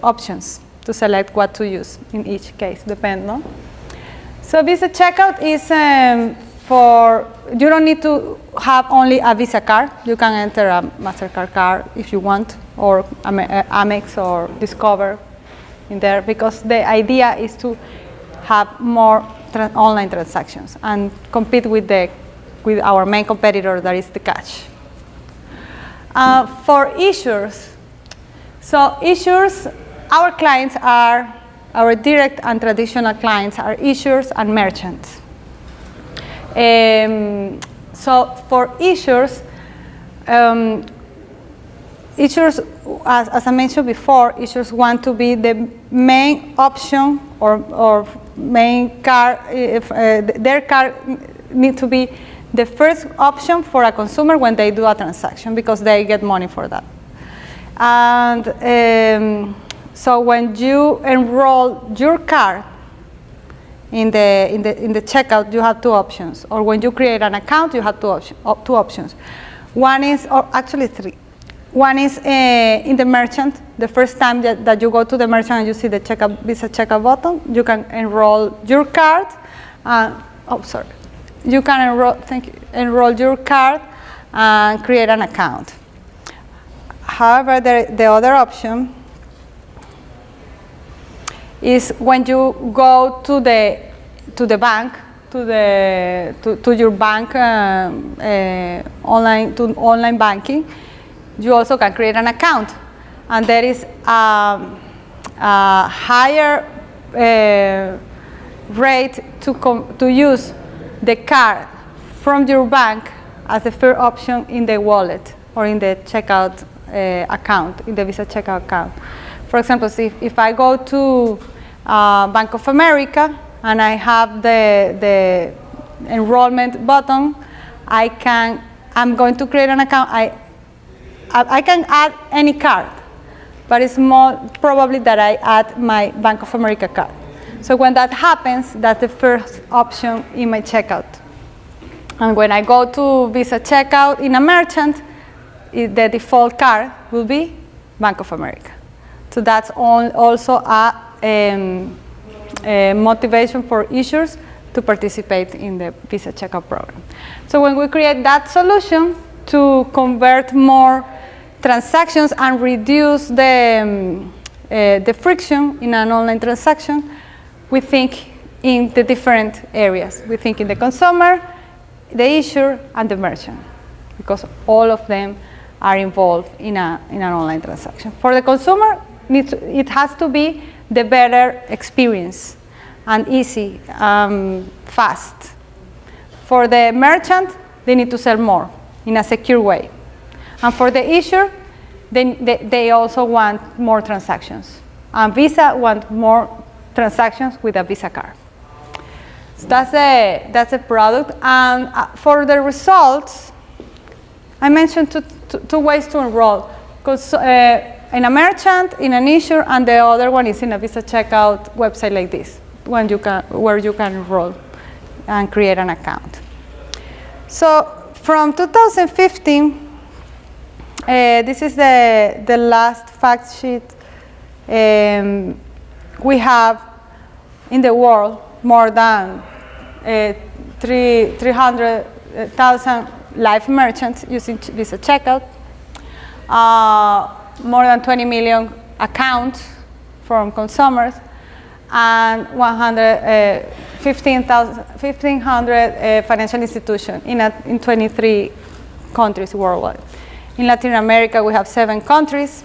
options to select what to use in each case, depend, no? So Visa checkout is you don't need to have only a Visa card. You can enter a MasterCard card if you want, or Amex or Discover in there, because the idea is to have more online transactions and compete with our main competitor, that is the cash. For issuers, so issuers, our clients are, our direct and traditional clients are issuers and merchants. So for issuers, as I mentioned before, issuers want to be the main option or main card. Their card need to be the first option for a consumer when they do a transaction, because they get money for that. And so when you enroll your card in the checkout, you have two options. Or when you create an account, you have two options. One is, or actually three. One is in the merchant. The first time that you go to the merchant and you see the Visa checkout button, you can enroll your card. You can enroll your card and create an account. However, the other option is when you go to the bank, to your bank online banking, you also can create an account, and there is a higher rate to use the card from your bank as the first option in the wallet or in the checkout account, in the Visa checkout account. For example, if I go to Bank of America and I have the enrollment button, I'm going to create an account. I can add any card, but it's more probably that I add my Bank of America card. So when that happens, that's the first option in my checkout. And when I go to Visa checkout in a merchant, the default card will be Bank of America. So that's also a motivation for issuers to participate in the Visa checkout program. So when we create that solution to convert more transactions and reduce the friction in an online transaction, we think in the different areas. We think in the consumer, the issuer, and the merchant, because all of them are involved in an online transaction. For the consumer, it has to be the better experience and easy, fast. For the merchant, they need to sell more in a secure way. And for the issuer, they also want more transactions. And Visa wants more transactions with a Visa card. So that's a product. And for the results, I mentioned two ways to enroll. Because in a merchant, in an issuer, and the other one is in a Visa checkout website like this, where you can enroll and create an account. So from 2015, this is the last fact sheet We have in the world more than 300,000 live merchants using Visa Checkout, more than 20 million accounts from consumers, and 1,500 financial institutions in 23 countries worldwide. In Latin America, we have 7 countries,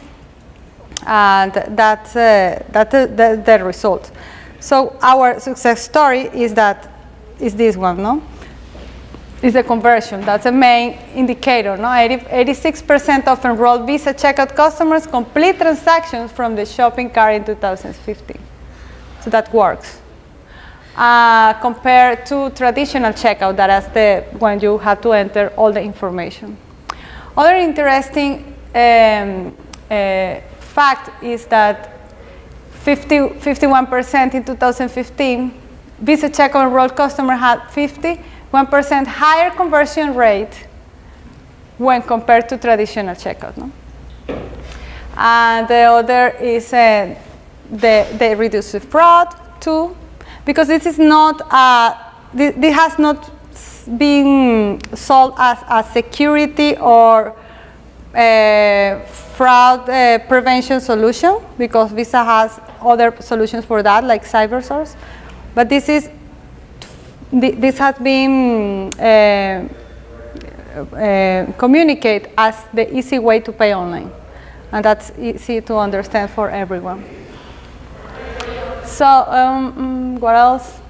and that's the result. So our success story is this one, no? Is the conversion. That's the main indicator, no? 86% of enrolled Visa Checkout customers complete transactions from the shopping cart in 2015. So that works. Compared to traditional checkout, that is when you have to enter all the information. Other interesting fact is that 51% in 2015, Visa Checkout enrolled customer had 51% higher conversion rate when compared to traditional checkout. No? And the other is they reduce the fraud too, because this is not this has not been sold as a security or fraud prevention solution, because Visa has other solutions for that, like CyberSource. But this has been communicated as the easy way to pay online, and that's easy to understand for everyone. So what else?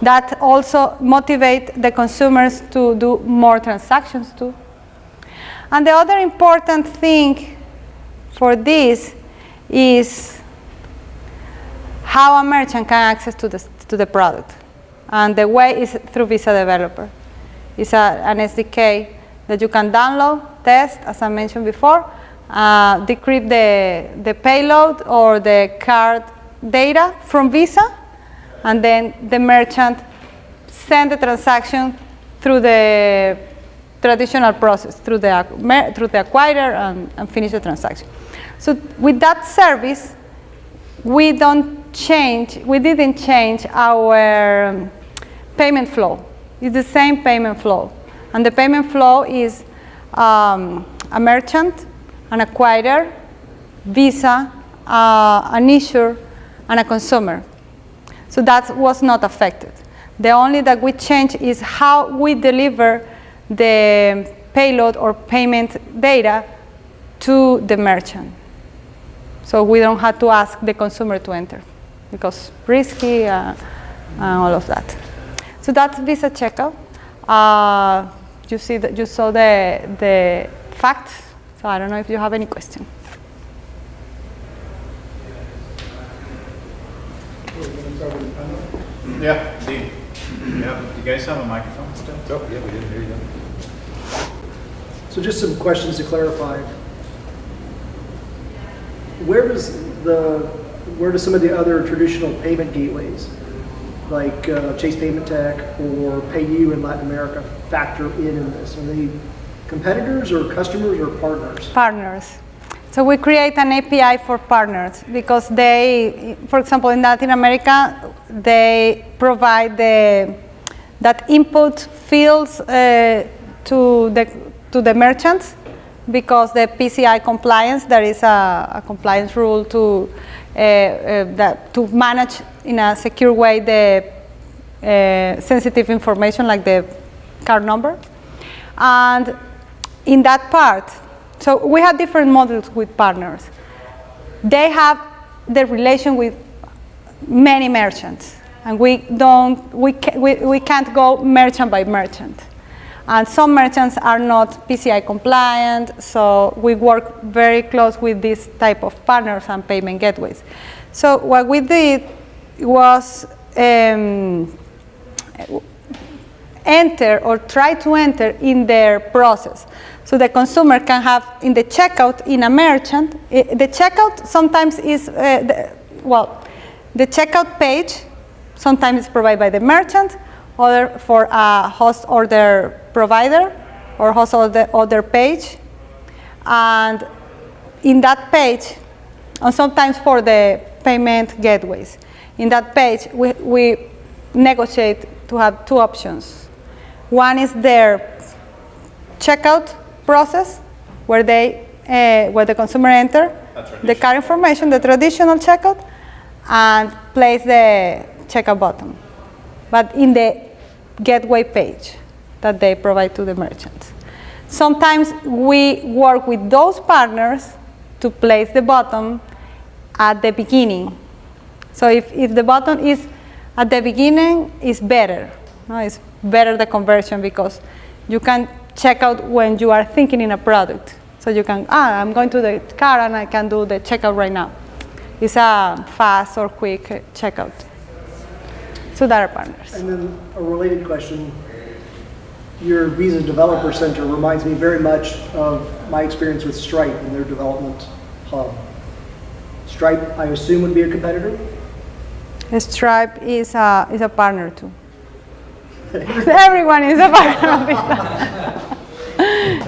That also motivate the consumers to do more transactions too. And the other important thing for this is how a merchant can access to the product. And the way is through Visa Developer. It's an SDK that you can download, test, as I mentioned before, decrypt the payload or the card data from Visa, and then the merchant send the transaction through the traditional process, through the acquirer, and finish the transaction. So with that service, we didn't change our payment flow. It's the same payment flow. And the payment flow is a merchant, an acquirer, Visa, an issuer, and a consumer. So that was not affected. The only that we changed is how we deliver the payload or payment data to the merchant. So we don't have to ask the consumer to enter, because risky and all of that. So that's Visa Checkout. You saw the facts. So I don't know if you have any question. Yeah, indeed. Yeah, do you guys have a microphone still? Oh, yeah, we didn't hear you. So just some questions to clarify. Where do some of the other traditional payment gateways, like Chase Payment Tech or PayU in Latin America, factor in this? Are they competitors or customers or partners? Partners. So we create an API for partners because they, for example, in Latin America, they provide that input fields to the merchants, because the PCI compliance, there is a compliance rule to manage in a secure way the sensitive information like the card number. And in that part, so we have different models with partners. They have the relation with many merchants, and we can't go merchant by merchant. And some merchants are not PCI compliant, so we work very close with this type of partners and payment gateways. So what we did was enter or try to enter in their process. So the consumer can have in the checkout in a merchant, the checkout sometimes is, the checkout page sometimes is provided by the merchant, or for a host order provider, or host order page. And in that page, and sometimes for the payment gateways. In that page, we negotiate to have two options. One is their checkout process, where the consumer enter the card information, the traditional checkout, and place the checkout button, but in the gateway page that they provide to the merchants. Sometimes we work with those partners to place the button at the beginning. So if the button is at the beginning, it's better. No, it's better the conversion because you can check out when you are thinking in a product. So you can, I'm going to the car and I can do the checkout right now. It's a fast or quick checkout. So that are partners. And then a related question. Your Visa Developer Center reminds me very much of my experience with Stripe and their development hub. Stripe, I assume, would be a competitor? Stripe is a partner too. Everyone is a partner of Visa.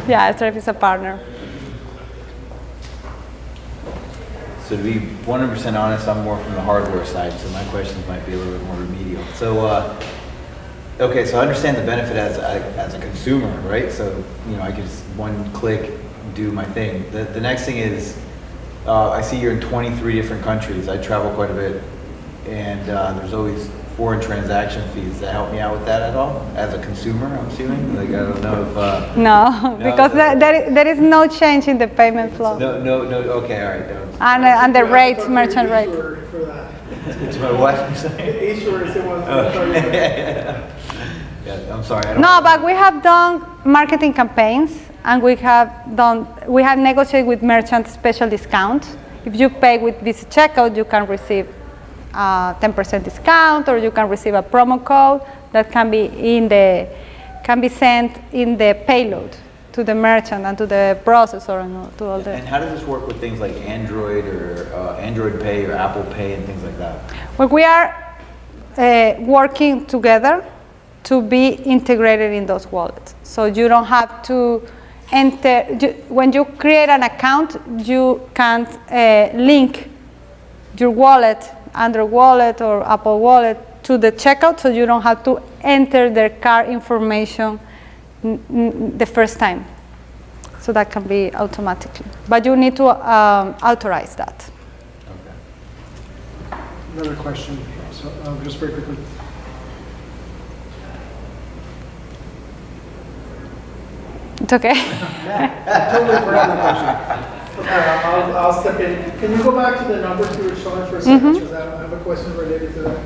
Yeah, Stripe is a partner. So to be 100% honest, I'm more from the hardware side, so my questions might be a little bit more remedial. So, okay, so I understand the benefit as a consumer, right? So, I could just one click do my thing. The next thing is, I see you're in 23 different countries. I travel quite a bit, and there's always foreign transaction fees. Does that help me out with that at all? As a consumer, I'm assuming? Like, I don't know if... No, because there is no change in the payment flow. No, okay, all right. And the rate, merchant rate. For that. It's my what I'm saying? The issuer is the one Yeah, I'm sorry. I don't No, but we have done marketing campaigns, and we have negotiated with merchants special discount. If you pay with Visa checkout, you can receive 10% discount, or you can receive a promo code that can be sent in the payload to the merchant and to the processor and to all the. And how does this work with things like Android or Android Pay or Apple Pay and things like that? Well, we are working together to be integrated in those wallets. So you don't have to enter, when you create an account, you can't link your wallet, Android wallet or Apple wallet, to the checkout, so you don't have to enter their card information the first time. So that can be automatically. But you need to authorize that. Okay. Another question, so, just very quickly. It's okay. I totally forgot the question. I'll step in. Can you go back to the numbers you were showing for a second? Because I have a question related to that.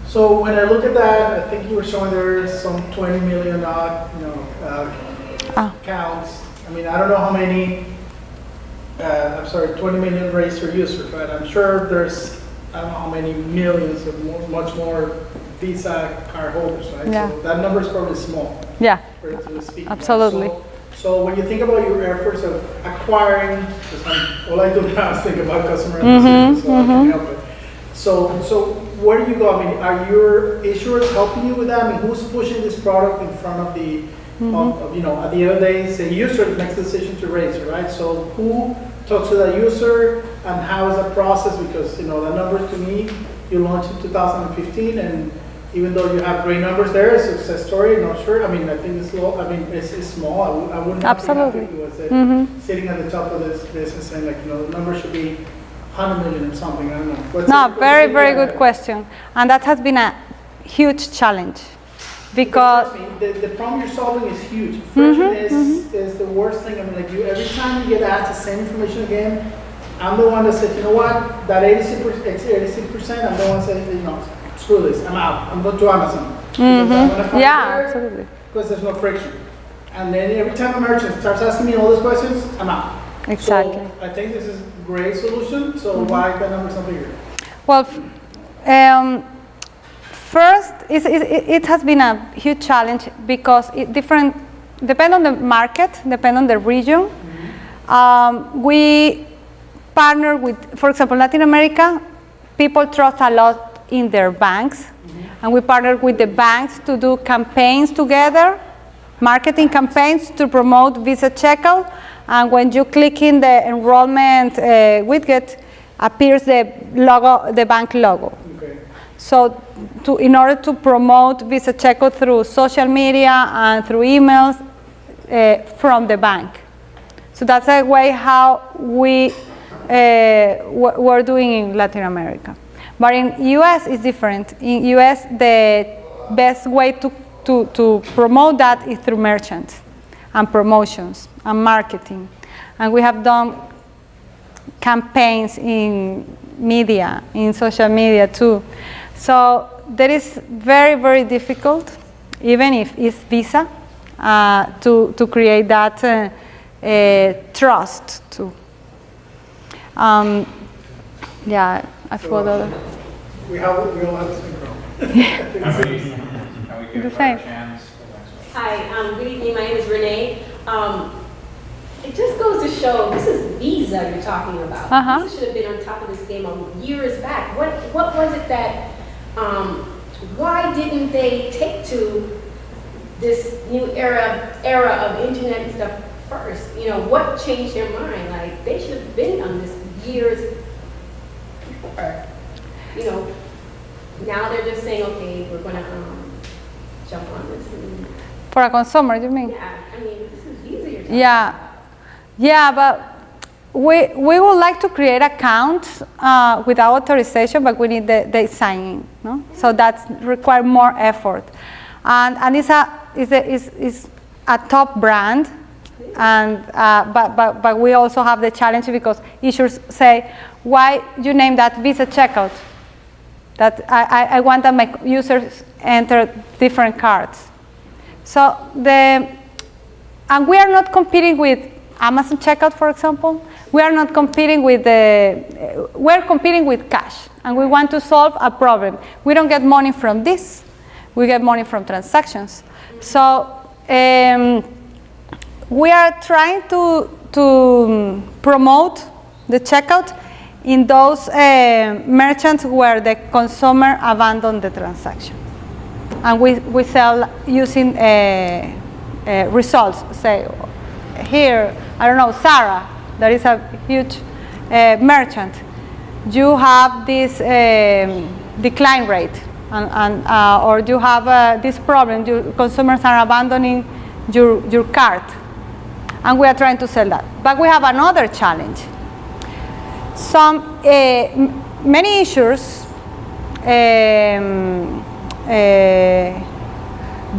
So when I look at that, I think you were showing there's some 20 million odd, counts. I mean, I don't know how many. 20 million registered users, right? I'm sure there's, I don't know how many millions of much more Visa card holders, right? Yeah. So that number is probably small. Yeah. Relatively speaking, Absolutely. Right? So when you think about your efforts of acquiring, all I do now is think about customer acquisition, so I can help it. So where do you go? I mean, are your issuers helping you with that? I mean, who's pushing this product in front of the, at the end of the day, it's a user that makes the decision to raise it, right? So who talks to that user and how is that process? Because, the numbers to me, you launched in 2015, and even though you have great numbers there, a success story, not sure. I mean, I think it's low. I mean, it's small. I wouldn't Absolutely. be happy if it was sitting at the top of this business and the number should be 100 million or something. I don't know. No, very, very good question. And that has been a huge challenge because the problem you're solving is huge. Friction is the worst thing. I mean, every time you get asked the same information again, I'm the one that said, you know what, that 86%, I'm the one saying, screw this, I'm out. I'm going to Amazon. Absolutely. Because there's no friction. And then every time a merchant starts asking me all those questions, I'm out. Exactly. So I think this is a great solution. So why the number not bigger? Well, first, it has been a huge challenge because depend on the market, depend on the region. We partner with, for example, Latin America, people trust a lot in their banks, and we partner with the banks to do campaigns together, marketing campaigns to promote Visa checkout, And when you click in the enrollment widget, appears the logo, the bank logo. Okay. So in order to promote Visa Checkout through social media and through emails from the bank. So that's a way how we're doing in Latin America. But in US it's different. In US the best way to promote that is through merchants and promotions and marketing. And we have done campaigns in media, in social media too. So that is very, very difficult, even if it's Visa, to create that trust too. Yeah, I forgot the other. We all have the same problem. And we give The her same. a chance. Hi, good evening. My name is Renee. It just goes to show this is Visa you're talking about. Uh-huh. Visa should have been on top of this game years back. What was it that? Why didn't they take to this new era of internet and stuff first? You know, what changed their mind? Like they should have been on this years before. You know, now they're just saying, okay, we're gonna jump on this. And, For a consumer, you mean? yeah, I mean, this is Visa you're talking Yeah, yeah, but we would like to create accounts without authorization, but we need the signing, no? So that requires more effort, and it's a top brand, and but we also have the challenge because issuers say, why you name that Visa Checkout? That I want that my users enter different cards. So and we are not competing with Amazon Checkout, for example. We are not competing with we're competing with cash, and we want to solve a problem. We don't get money from this. We get money from transactions. So we are trying to promote the checkout in those merchants where the consumer abandoned the transaction. And we sell using results. Say, here, I don't know, Sarah, that is a huge merchant. You have this decline rate, or you have this problem. Your consumers are abandoning your cart. And we are trying to sell that. But we have another challenge. Many issuers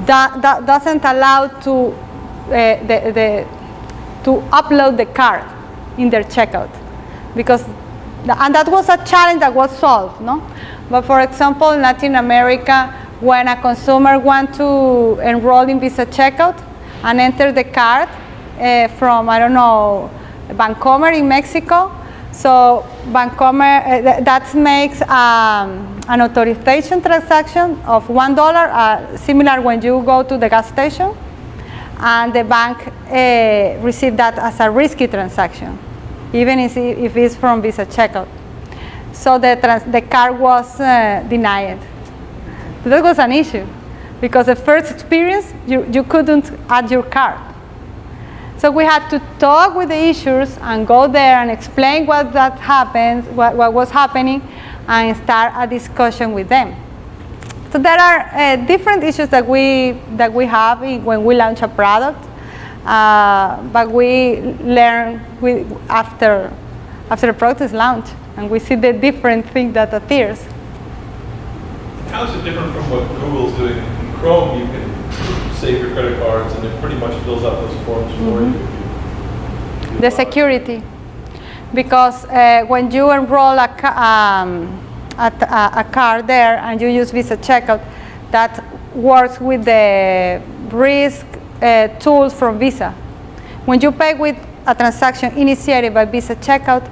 doesn't allow to upload the card in their checkout, and that was a challenge that was solved, no? But for example, in Latin America, when a consumer wants to enroll in Visa Checkout and enter the card from, I don't know, Bancomer in Mexico, so Bancomer, that makes an authorization transaction of $1, similar when you go to the gas station, and the bank receives that as a risky transaction, even if it's from Visa Checkout. So the card was denied. That was an issue, because the first experience, you couldn't add your card. So we had to talk with the issuers and go there and explain what was happening, and start a discussion with them. So there are different issues that we have when we launch a product, but we learn after the product is launched, and we see the different thing that appears. How is it different from what Google's doing? In Chrome, you can save your credit cards, and it pretty much fills out those forms for you. The security, because when you enroll a card there and you use Visa Checkout, that works with the risk tools from Visa. When you pay with a transaction initiated by Visa Checkout,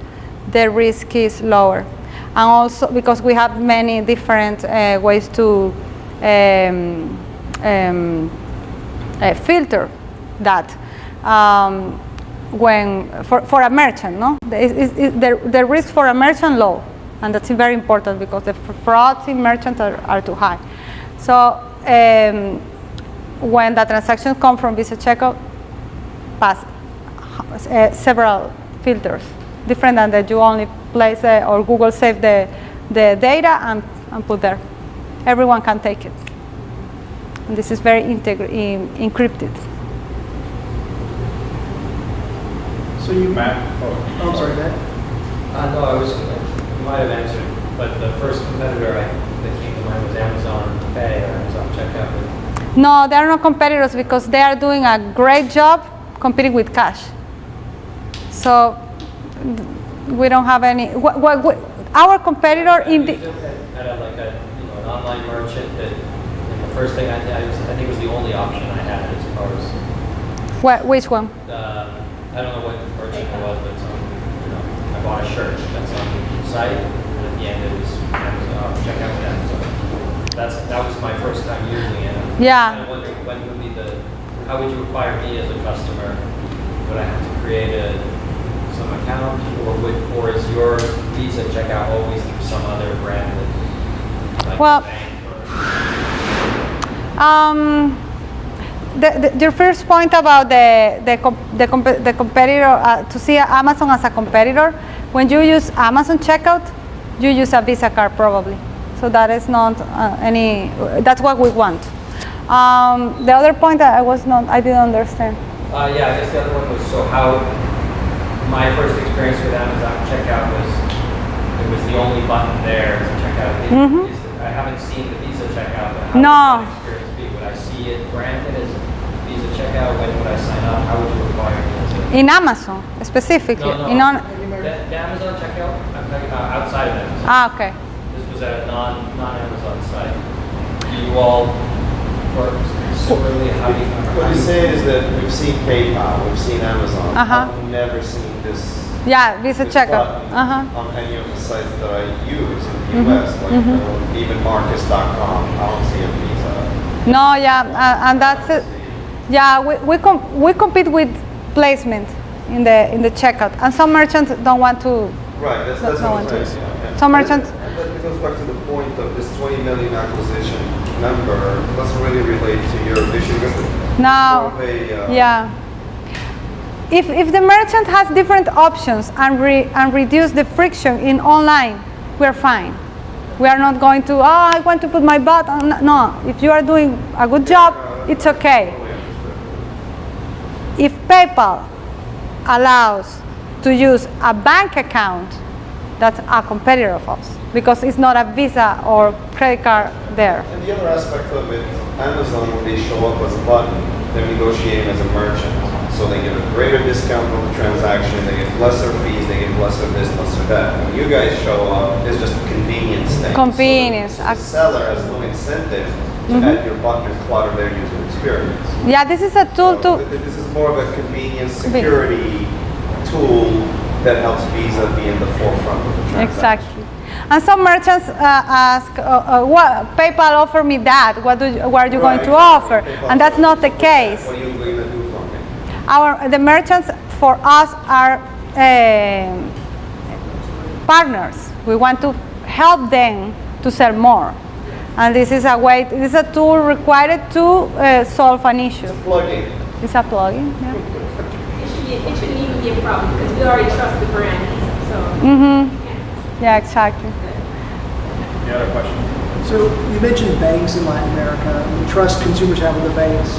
the risk is lower. And also because we have many different ways to filter that for a merchant, no? The risk for a merchant low, and that's very important because the frauds in merchants are too high. So when the transactions come from Visa Checkout, pass several filters, different than that you only place or Google save the data and put there. Everyone can take it. And this is very encrypted. So you, Matt? I'm sorry, Matt. No, you might have answered, but the first competitor that came to mind was Amazon Pay or Amazon Checkout. No, they are not competitors because they are doing a great job competing with cash. So we don't have any. Our competitor in the. Had an online merchant that, and the first thing I think it was the only option I had as far as. Which one? I don't know what merchant it was, but I bought a shirt that's on the site, and at the end it was Amazon checkout with Amazon. That was my first time using it. Yeah. And I wonder when would be how would you require me as a customer? Would I have to create some account, or is your Visa checkout always through some other brand? Like Well, your first point about the competitor, to see Amazon as a competitor, when you use Amazon checkout, you use a Visa card probably. So that is not that's what we want. The other point I didn't understand. Yeah, I guess the other one was, so how my first experience with Amazon checkout was, it was the only button there to check out. I haven't seen the Visa checkout, but how would that experience be? Would I see it branded as Visa checkout? When would I sign up? How would you require me to? In Amazon, specifically? No. The Amazon checkout, I'm talking about outside of Amazon. Okay. This was at a non-Amazon site. Do you all work similarly? What he's saying is that we've seen PayPal, we've seen Amazon. Uh-huh. I've never seen this. Yeah, Visa this checkout. button on any of the sites that I use in the US, like even Marcus.com. I don't see a Visa. No, yeah, and that's it. Yeah, we compete with placement in the checkout, and some merchants don't want to. Right, that's what I'm saying. Yeah. Some merchants. And that goes back to the point of this 20 million acquisition number doesn't really relate to your issue because it's No. more of a, Yeah. If the merchant has different options and reduce the friction in online, we're fine. We are not going to, I want to put my button. No, if you are doing a good job, it's okay. If PayPal allows to use a bank account, that's a competitor of us because it's not a Visa or credit card there. And the other aspect of it, Amazon, when they show up as a button, they're negotiating as a merchant. So they get a greater discount on the transaction, they get lesser fees, they get lesser this, lesser that. When you guys show up, it's just a convenience thing. Convenience. So the seller has no incentive to add your button and clutter their user experience. Yeah, this is a tool So to. this is more of a convenience security tool that helps Visa be in the forefront of the transaction. Exactly. And some merchants ask, what, PayPal offer me that, what are you going to offer? And that's not the case. What are you going to do for me? The merchants for us are partners. We want to help them to sell more. And this is a way, this is a tool required to solve an issue. It's a plugin. It's a plugin, yeah. It shouldn't even be a problem because we already trust the brand, so. Yeah, exactly. Any other questions? So you mentioned banks in Latin America, and the trust consumers have with the banks.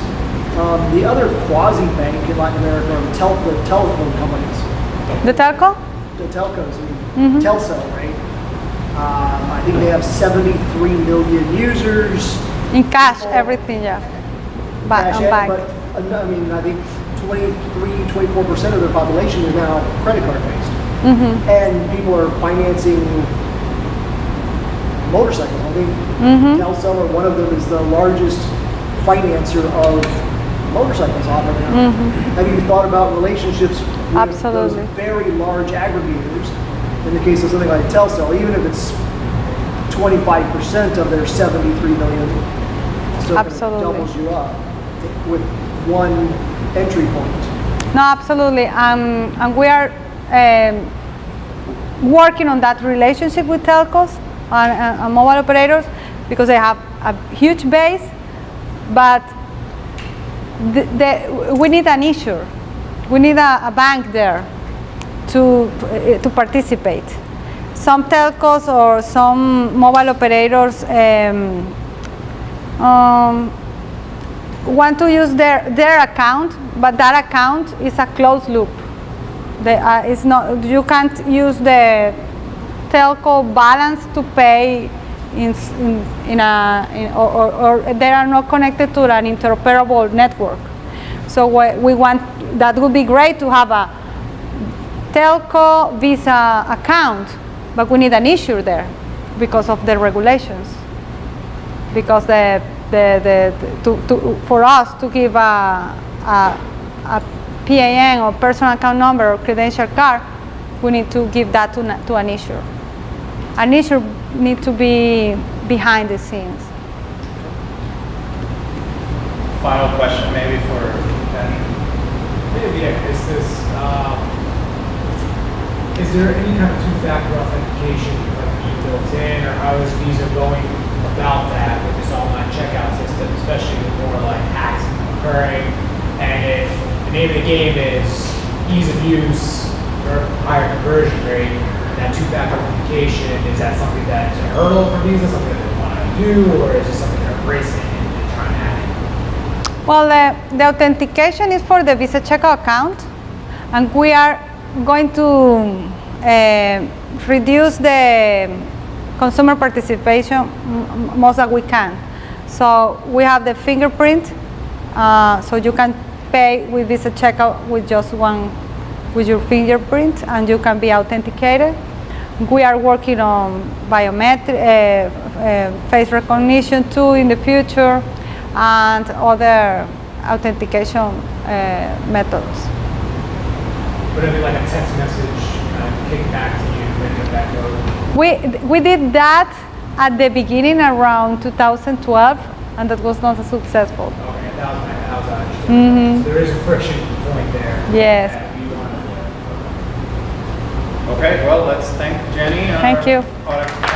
The other quasi-bank in Latin America are the telecom companies. The telco? The telcos, Telcel, right? I think they have 73 million users. In cash, everything, yeah. Cash On app, bank. but I mean, I think 24% of their population is now credit card based. And people are financing motorcycles. I think Telcel, or one of them, is the largest financer of motorcycles offering now. Have you thought about relationships with Absolutely. those very large aggregators? In the case of something like Telcel, even if it's 25% of their 73 million, still Absolutely. doubles you up with one entry point. No, absolutely. And we are working on that relationship with telcos and mobile operators because they have a huge base, but we need an issuer we need a bank there to participate. Some telcos or some mobile operators want to use their account, but that account is a closed loop. It's not, you can't use the telco balance to pay or they are not connected to an interoperable network. So we want, that would be great to have a telco Visa account, but we need an issuer there because of the regulations. Because for us to give a PAN or personal account number or credential card, we need to give that to an issuer. An issuer needs to be behind the scenes. Final question maybe for Danny. Maybe, is there any kind of two-factor authentication like built in, or how is Visa going about that with this online checkout system, especially with more like hacks occurring? And if the name of the game is ease of use or higher conversion rate, that two-factor authentication, is that something that is a hurdle for Visa, something that they want to do, or is it something they're embracing and trying to add in? Well, the authentication is for the Visa checkout account, and we are going to reduce the consumer participation most that we can. So we have the fingerprint, so you can pay with Visa checkout with just with your fingerprint, and you can be authenticated. We are working on biometric, face recognition too in the future, and other authentication methods. Would it be like a text message kick back to you when you're back over? We did that at the beginning around 2012, and that was not successful. Okay, that was actually. So there is a friction point there. Yes. that you want to- Okay, well, let's thank Jenny. Thank you. Product